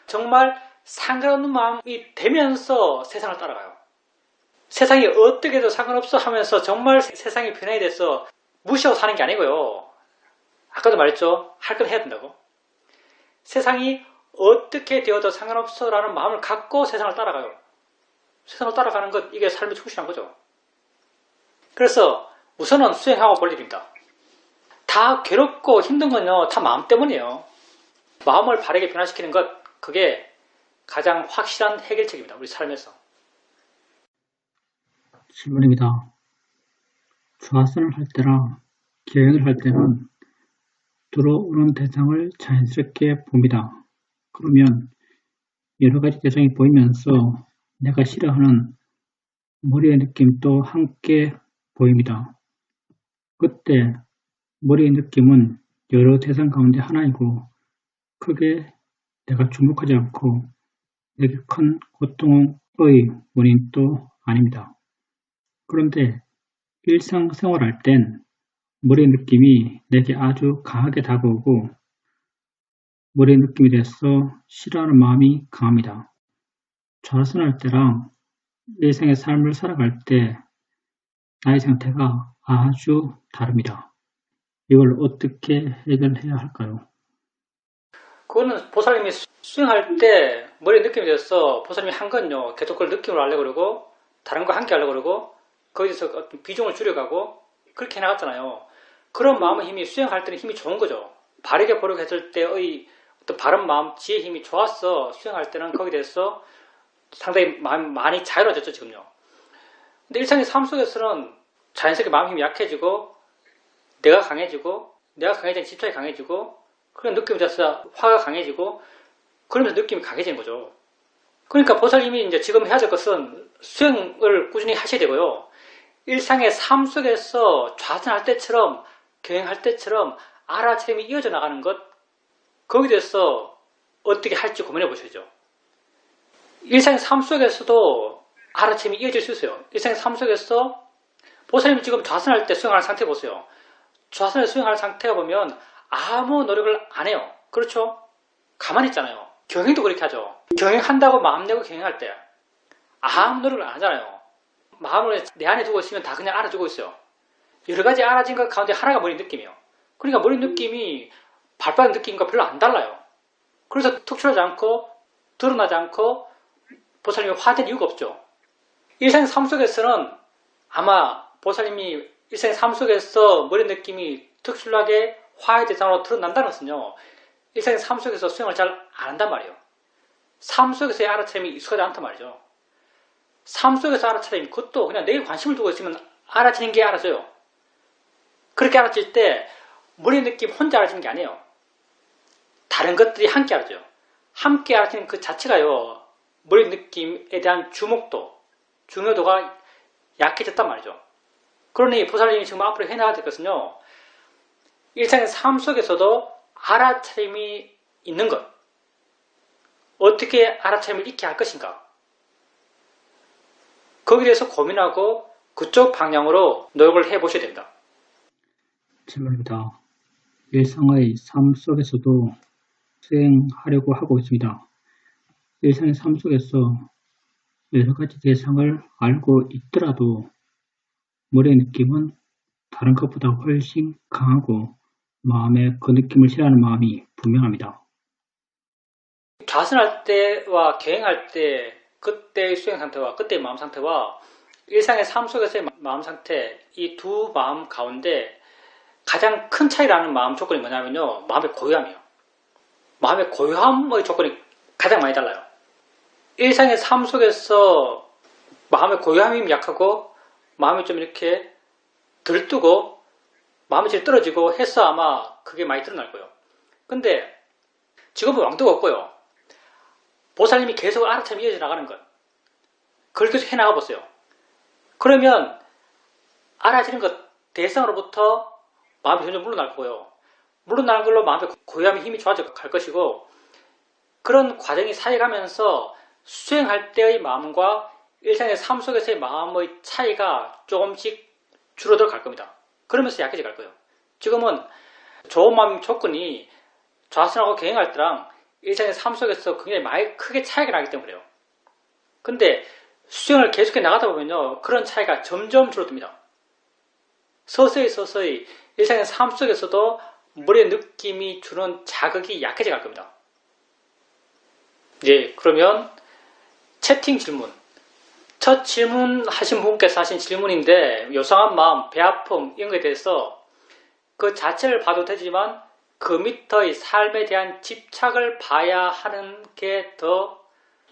정말 상관없는 마음이 되면서 세상을 따라가요. 세상이 어떻게 해도 상관없어 하면서 정말 세상의 변화에 대해서 무시하고 사는 게 아니고요. 아까도 말했죠. 할 건 해야 된다고. 세상이 어떻게 되어도 상관없어 라는 마음을 갖고 세상을 따라가요. 세상을 따라가는 것, 이게 삶에 충실한 거죠. 그래서 우선은 수행하고 볼 일입니다. 다 괴롭고 힘든 건요, 다 마음 때문이에요. 마음을 바르게 변화시키는 것, 그게 가장 확실한 해결책입니다. 우리 삶에서. 질문입니다. 좌선을 할 때랑 기행을 할 때는 들어오는 대상을 자연스럽게 봅니다. 그러면 여러 가지 대상이 보이면서 내가 싫어하는 머리의 느낌도 함께 보입니다. 그때 머리의 느낌은 여러 대상 가운데 하나이고 크게 내가 주목하지 않고 내게 큰 고통의 원인도 아닙니다. 그런데 일상생활할 땐 머리의 느낌이 내게 아주 강하게 다가오고 머리의 느낌에 대해서 싫어하는 마음이 강합니다. 좌선할 때랑 일상의 삶을 살아갈 때 나의 상태가 아주 다릅니다. 이걸 어떻게 해결해야 할까요? 그거는 보살님이 수행할 때 머리의 느낌에 대해서 보살님이 한 건요, 계속 그걸 느낌으로 하려고 그러고 다른 거 함께 하려고 그러고 거기서 어떤 비중을 줄여가고 그렇게 해나갔잖아요. 그런 마음의 힘이 수행할 때는 힘이 좋은 거죠. 바르게 보려고 했을 때의 어떤 바른 마음, 지혜의 힘이 좋았어. 수행할 때는 거기에 대해서 상당히 마음이 많이 자유로워졌죠, 지금요. 근데 일상의 삶 속에서는 자연스럽게 마음 힘이 약해지고 내가 강해지고 내가 강해지면 집착이 강해지고 그런 느낌이 돼서 화가 강해지고 그러면서 느낌이 강해지는 거죠. 그러니까 보살님이 이제 지금 해야 될 것은 수행을 꾸준히 하셔야 되고요. 일상의 삶 속에서 좌선할 때처럼 경행할 때처럼 알아차림이 이어져 나가는 것, 거기에 대해서 어떻게 할지 고민해 보셔야죠. 일상의 삶 속에서도 알아차림이 이어질 수 있어요. 일상의 삶 속에서 보살님이 지금 좌선할 때 수행하는 상태 보세요. 좌선을 수행하는 상태가 보면 아무 노력을 안 해요. 그렇죠? 가만히 있잖아요. 경행도 그렇게 하죠. 경행한다고 마음 내고 경행할 때 아무 노력을 안 하잖아요. 마음을 내 안에 두고 있으면 다 그냥 알아주고 있어요. 여러 가지 알아진 것 가운데 하나가 머리 느낌이에요. 그러니까 머리 느낌이 발바닥 느낌과 별로 안 달라요. 그래서 특출하지 않고 드러나지 않고 보살님이 화될 이유가 없죠. 일생 삶 속에서는 아마 보살님이 일생 삶 속에서 머리 느낌이 특출나게 화의 대상으로 드러난다는 것은요. 일생 삶 속에서 수행을 잘 안 한단 말이에요. 삶 속에서의 알아차림이 익숙하지 않단 말이죠. 삶 속에서 알아차림, 그것도 그냥 내게 관심을 두고 있으면 알아차리는 게 알아져요. 그렇게 알아질 때 머리 느낌 혼자 알아지는 게 아니에요. 다른 것들이 함께 알아져요. 함께 알아지는 그 자체가요. 머리 느낌에 대한 주목도, 중요도가 약해졌단 말이죠. 그러니 보살님이 지금 앞으로 해나가야 될 것은요. 일상의 삶 속에서도 알아차림이 있는 것. 어떻게 알아차림을 익게 할 것인가. 거기에 대해서 고민하고 그쪽 방향으로 노력을 해보셔야 됩니다. 질문입니다. 일상의 삶 속에서도 수행하려고 하고 있습니다. 일상의 삶 속에서 여러 가지 대상을 알고 있더라도 머리의 느낌은 다른 것보다 훨씬 강하고 마음에 그 느낌을 싫어하는 마음이 분명합니다. 좌선할 때와 경행할 때 그때의 수행 상태와 그때의 마음 상태와 일상의 삶 속에서의 마음 상태, 이 두 마음 가운데 가장 큰 차이라는 마음 조건이 뭐냐면요. 마음의 고요함이에요. 마음의 고요함의 조건이 가장 많이 달라요. 일상의 삶 속에서 마음의 고요함이 약하고 마음이 좀 이렇게 들뜨고 마음이 제일 떨어지고 해서 아마 그게 많이 드러날 거예요. 근데 지금은 왕도가 없고요. 보살님이 계속 알아차림 이어져 나가는 것. 그걸 계속 해나가 보세요. 그러면 알아지는 것 대상으로부터 마음이 점점 물러날 거고요. 물러나는 걸로 마음의 고요함의 힘이 좋아져 갈 것이고 그런 과정이 쌓여가면서 수행할 때의 마음과 일상의 삶 속에서의 마음의 차이가 조금씩 줄어들어 갈 겁니다. 그러면서 약해져 갈 거예요. 지금은 좋은 마음 조건이 좌선하고 경행할 때랑 일상의 삶 속에서 굉장히 많이 크게 차이가 나기 때문에요. 근데 수행을 계속해 나가다 보면요. 그런 차이가 점점 줄어듭니다. 서서히 일상의 삶 속에서도 머리의 느낌이 주는 자극이 약해져 갈 겁니다. 예, 그러면 채팅 질문. 첫 질문하신 분께서 하신 질문인데 요상한 마음, 배 아픔 이런 것에 대해서 그 자체를 봐도 되지만 그 밑의 삶에 대한 집착을 봐야 하는 게 더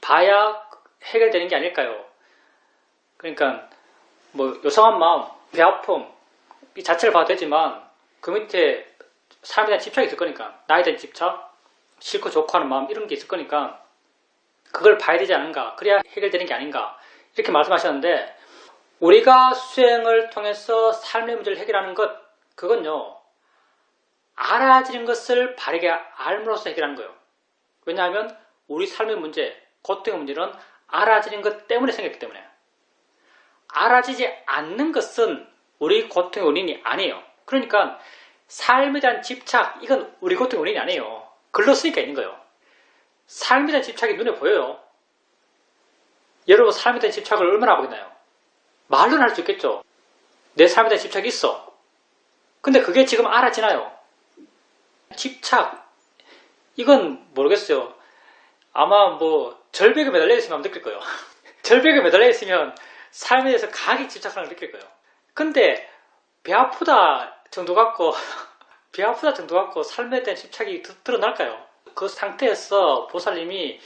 봐야 해결되는 게 아닐까요? 그러니까 뭐 요상한 마음, 배 아픔 이 자체를 봐도 되지만 그 밑에 삶에 대한 집착이 있을 거니까 나에 대한 집착, 싫고 좋고 하는 마음 이런 게 있을 거니까 그걸 봐야 되지 않은가, 그래야 해결되는 게 아닌가 이렇게 말씀하셨는데 우리가 수행을 통해서 삶의 문제를 해결하는 것 그건요 알아지는 것을 바르게 알므로써 해결하는 거예요. 왜냐하면 우리 삶의 문제, 고통의 문제는 알아지는 것 때문에 생겼기 때문에 알아지지 않는 것은 우리 고통의 원인이 아니에요. 그러니까 삶에 대한 집착 이건 우리 고통의 원인이 아니에요. 글로 쓰니까 있는 거예요. 삶에 대한 집착이 눈에 보여요. 여러분 삶에 대한 집착을 얼마나 하고 있나요? 말로는 할 수 있겠죠. 내 삶에 대한 집착이 있어. 근데 그게 지금 알아지나요? 집착 이건 모르겠어요. 아마 뭐 절벽에 매달려 있으면 느낄 거예요. 절벽에 매달려 있으면 삶에 대해서 강하게 집착하는 걸 느낄 거예요. 근데 배 아프다 정도 갖고 배 아프다 정도 갖고 삶에 대한 집착이 드러날까요? 그 상태에서 보살님이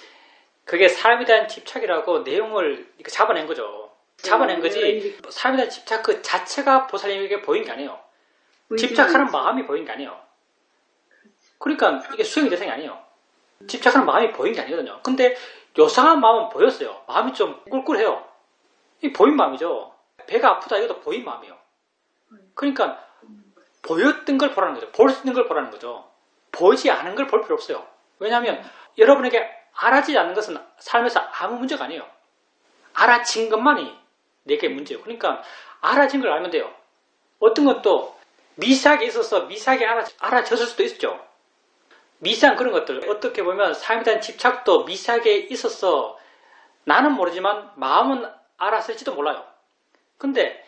그게 삶에 대한 집착이라고 내용을 잡아낸 거죠. 잡아낸 거지 삶에 대한 집착 그 자체가 보살님에게 보인 게 아니에요. 집착하는 마음이 보인 게 아니에요. 그러니까 이게 수용의 대상이 아니에요. 집착하는 마음이 보이는 게 아니거든요. 근데 요상한 마음은 보였어요. 마음이 좀 꿀꿀해요. 이 보인 마음이죠. 배가 아프다 이것도 보인 마음이에요. 그러니까 보였던 걸 보라는 거죠. 볼 수 있는 걸 보라는 거죠. 보이지 않은 걸 볼 필요 없어요. 왜냐하면 여러분에게 알아지지 않는 것은 삶에서 아무 문제가 아니에요. 알아진 것만이 내게 문제예요. 그러니까 알아진 걸 알면 돼요. 어떤 것도 미세하게 있어서 미세하게 알아졌을 수도 있죠. 미세한 그런 것들, 어떻게 보면 삶에 대한 집착도 미세하게 있어서 나는 모르지만 마음은 알았을지도 몰라요. 근데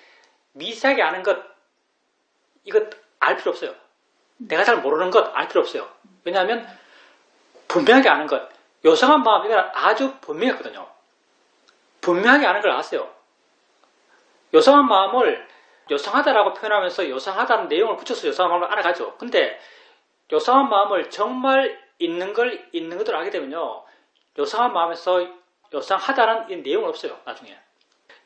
미세하게 아는 것, 이것 알 필요 없어요. 내가 잘 모르는 것 알 필요 없어요. 왜냐하면 분명하게 아는 것, 요상한 마음, 이건 아주 분명했거든요. 분명하게 아는 걸 아세요. 요상한 마음을 요상하다라고 표현하면서 요상하다는 내용을 붙여서 요상한 마음을 알아가죠. 근데 요상한 마음을 정말 있는 걸 있는 것대로 알게 되면요. 요상한 마음에서 요상하다는 이 내용은 없어요. 나중에.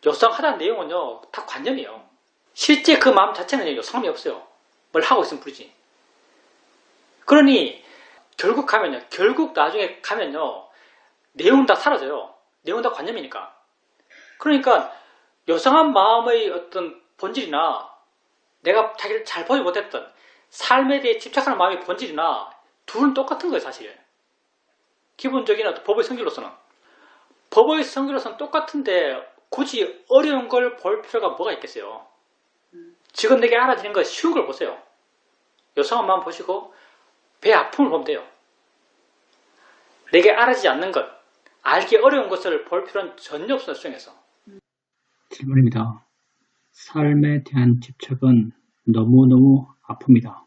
요상하다는 내용은요. 다 관념이에요. 실제 그 마음 자체는 요상함이 없어요. 뭘 하고 있으면 부르지. 그러니 결국 나중에 가면요. 내용은 다 사라져요. 내용은 다 관념이니까. 그러니까 요상한 마음의 어떤 본질이나 내가 자기를 잘 보지 못했던 삶에 대해 집착하는 마음의 본질이나 둘은 똑같은 거예요, 사실. 기본적인 어떤 법의 성질로서는. 법의 성질로서는 똑같은데 굳이 어려운 걸 볼 필요가 뭐가 있겠어요. 지금 내게 알아지는 거 쉬운 걸 보세요. 요상한 마음 보시고 배 아픔을 보면 돼요. 내게 알아지지 않는 것, 알기 어려운 것을 볼 필요는 전혀 없어요, 수행에서. 질문입니다. 삶에 대한 집착은 너무너무 아픕니다.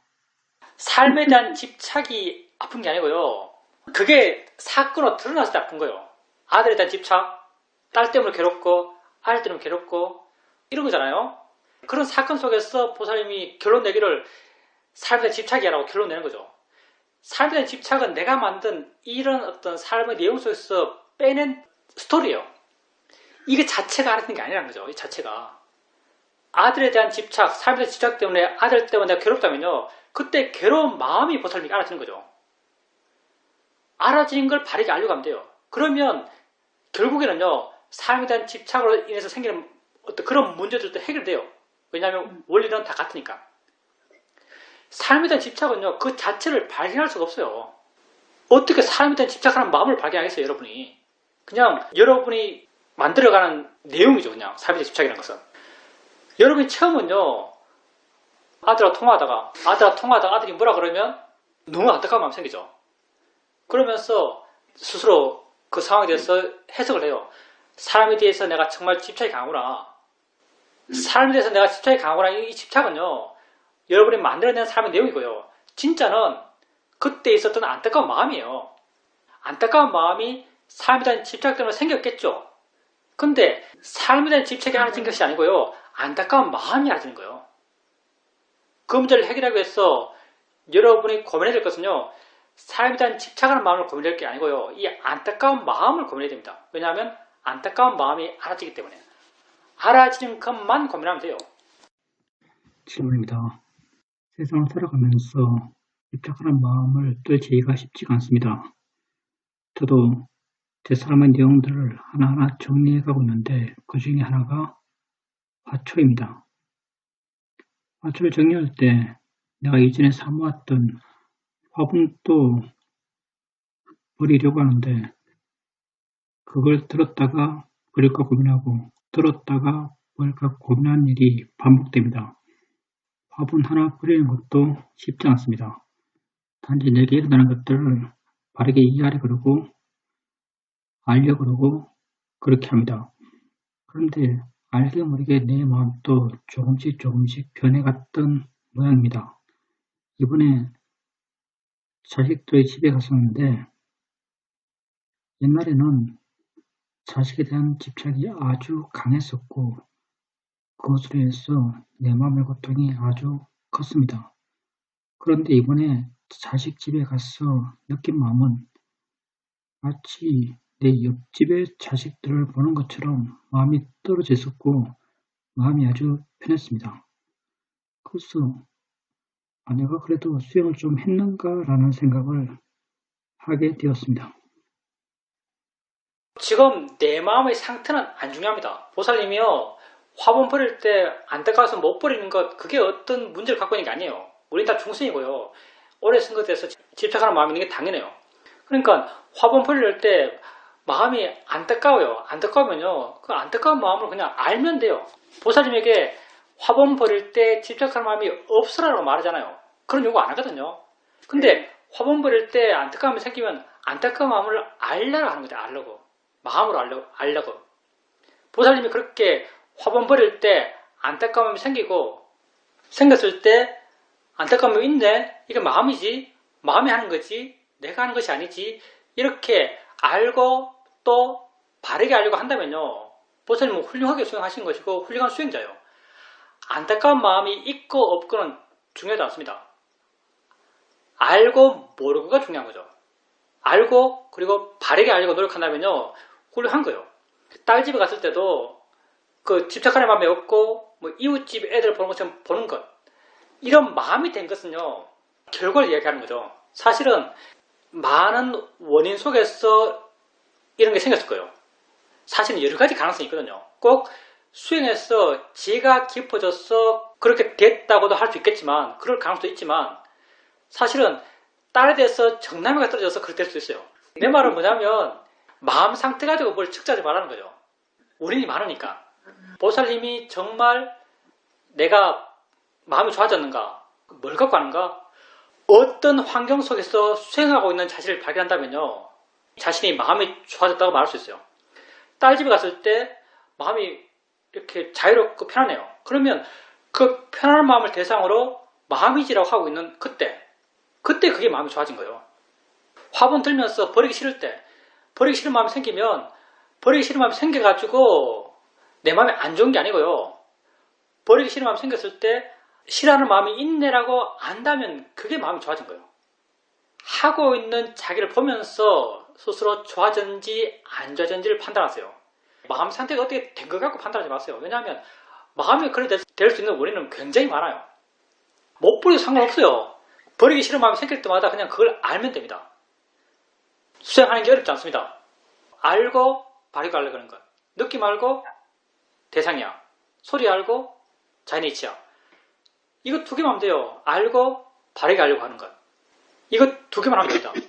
삶에 대한 집착이 아픈 게 아니고요. 그게 사건으로 드러났을 때 아픈 거예요. 아들에 대한 집착, 딸 때문에 괴롭고, 아들 때문에 괴롭고, 이런 거잖아요. 그런 사건 속에서 보살님이 결론 내기를 삶에 대한 집착이라고 결론 내는 거죠. 삶에 대한 집착은 내가 만든 이런 어떤 삶의 내용 속에서 빼낸 스토리예요. 이게 자체가 알아듣는 게 아니라는 거죠. 이 자체가. 아들에 대한 집착, 삶에 대한 집착 때문에 아들 때문에 내가 괴롭다면요. 그때 괴로운 마음이 보살님이 알아지는 거죠. 알아지는 걸 바르게 알려고 하면 돼요. 그러면 결국에는요. 삶에 대한 집착으로 인해서 생기는 어떤 그런 문제들도 해결돼요. 왜냐하면 원리는 다 같으니까. 삶에 대한 집착은요. 그 자체를 발견할 수가 없어요. 어떻게 삶에 대한 집착하는 마음을 발견하겠어요, 여러분이. 그냥 여러분이 만들어가는 내용이죠, 그냥 삶에 대한 집착이라는 것은. 여러분이 처음은요. 아들하고 통화하다가 아들이 뭐라 그러면 너무 안타까운 마음이 생기죠. 그러면서 스스로 그 상황에 대해서 해석을 해요. 사람에 대해서 내가 정말 집착이 강하구나. 사람에 대해서 내가 집착이 강하구나. 이 집착은요. 여러분이 만들어낸 삶의 내용이고요. 진짜는 그때 있었던 안타까운 마음이에요. 안타까운 마음이 삶에 대한 집착 때문에 생겼겠죠. 근데 삶에 대한 집착이 알아진 것이 아니고요. 안타까운 마음이 알아지는 거예요. 그 문제를 해결하기 위해서 여러분이 고민해야 될 것은요. 삶에 대한 집착하는 마음을 고민할 게 아니고요. 이 안타까운 마음을 고민해야 됩니다. 왜냐하면 안타까운 마음이 알아지기 때문에. 알아지는 것만 고민하면 돼요. 질문입니다. 세상을 살아가면서 집착하는 마음을 떨치기가 쉽지가 않습니다. 저도 제 삶의 내용들을 하나하나 정리해가고 있는데 그 중에 하나가 화초입니다. 화초를 정리할 때 내가 이전에 사모았던 화분도 버리려고 하는데 그걸 들었다가 버릴까 고민하고 들었다가 버릴까 고민하는 일이 반복됩니다. 화분 하나 버리는 것도 쉽지 않습니다. 단지 내게 일어나는 것들을 바르게 이해하려 그러고 알려 그러고 그렇게 합니다. 그런데 알게 모르게 내 마음도 조금씩 변해갔던 모양입니다. 이번에 자식들의 집에 갔었는데 옛날에는 자식에 대한 집착이 아주 강했었고 그것으로 인해서 내 마음의 고통이 아주 컸습니다. 그런데 이번에 자식 집에 가서 느낀 마음은 마치 내 옆집의 자식들을 보는 것처럼 마음이 떨어져 있었고 마음이 아주 편했습니다. 그래서 내가 그래도 수행을 좀 했는가라는 생각을 하게 되었습니다. 지금 내 마음의 상태는 안 중요합니다. 보살님이요, 화분 버릴 때 안타까워서 못 버리는 것, 그게 어떤 문제를 갖고 있는 게 아니에요. 우린 다 중생이고요. 오래 쓴 것에 대해서 집착하는 마음이 있는 게 당연해요. 그러니까 화분 버릴 때 마음이 안타까워요. 안타까우면요, 그 안타까운 마음을 그냥 알면 돼요. 보살님에게 화분 버릴 때 집착하는 마음이 없으라고 말하잖아요. 그런 요구 안 하거든요. 근데 화분 버릴 때 안타까움이 생기면 안타까운 마음을 알려고 하는 거죠. 알려고. 마음으로 알려고. 보살님이 그렇게 화분 버릴 때 안타까움이 생기고, 생겼을 때 안타까움이 있네? 이게 마음이지? 마음이 하는 거지? 내가 하는 것이 아니지? 이렇게 알고 또 바르게 알려고 한다면요, 보살님은 훌륭하게 수행하신 것이고 훌륭한 수행자예요. 안타까운 마음이 있고 없고는 중요하지 않습니다. 알고 모르고가 중요한 거죠. 알고 그리고 바르게 알려고 노력한다면요, 훌륭한 거예요. 딸 집에 갔을 때도 그 집착하는 마음이 없고 뭐 이웃집 애들 보는 것처럼 보는 것, 이런 마음이 된 것은요, 결과를 이야기하는 거죠. 사실은 많은 원인 속에서 이런 게 생겼을 거예요. 사실은 여러 가지 가능성이 있거든요. 꼭 수행해서 지혜가 깊어져서 그렇게 됐다고도 할 수 있겠지만, 그럴 가능성도 있지만, 사실은 딸에 대해서 정남이가 떨어져서 그렇게 될 수도 있어요. 내 말은 뭐냐면, 마음 상태 가지고 뭘 측정하지 말라는 거죠. 원인이 많으니까. 보살님이 정말 내가 마음이 좋아졌는가, 뭘 갖고 하는가, 어떤 환경 속에서 수행하고 있는 자신을 발견한다면요, 자신이 마음이 좋아졌다고 말할 수 있어요. 딸 집에 갔을 때 마음이 이렇게 자유롭고 편하네요. 그러면 그 편안한 마음을 대상으로 마음이지라고 하고 있는 그때 그게 마음이 좋아진 거예요. 화분 들면서 버리기 싫을 때, 버리기 싫은 마음이 생기면, 버리기 싫은 마음이 생겨가지고 내 마음이 안 좋은 게 아니고요, 버리기 싫은 마음이 생겼을 때 싫어하는 마음이 있네라고 안다면 그게 마음이 좋아진 거예요. 하고 있는 자기를 보면서 스스로 좋아졌는지 안 좋아졌는지를 판단하세요. 마음 상태가 어떻게 된 것 같고 판단하지 마세요. 왜냐하면 마음이 그렇게 될 수 있는 원인은 굉장히 많아요. 못 버려도 상관없어요. 버리기 싫은 마음이 생길 때마다 그냥 그걸 알면 됩니다. 수행하는 게 어렵지 않습니다. 알고 바르게 하려고 하는 것. 느낌 알고 대상이야. 소리 알고 자연의 이치야. 이거 두 개만 하면 돼요. 알고 바르게 하려고 하는 것. 이거 두 개만 하면 됩니다.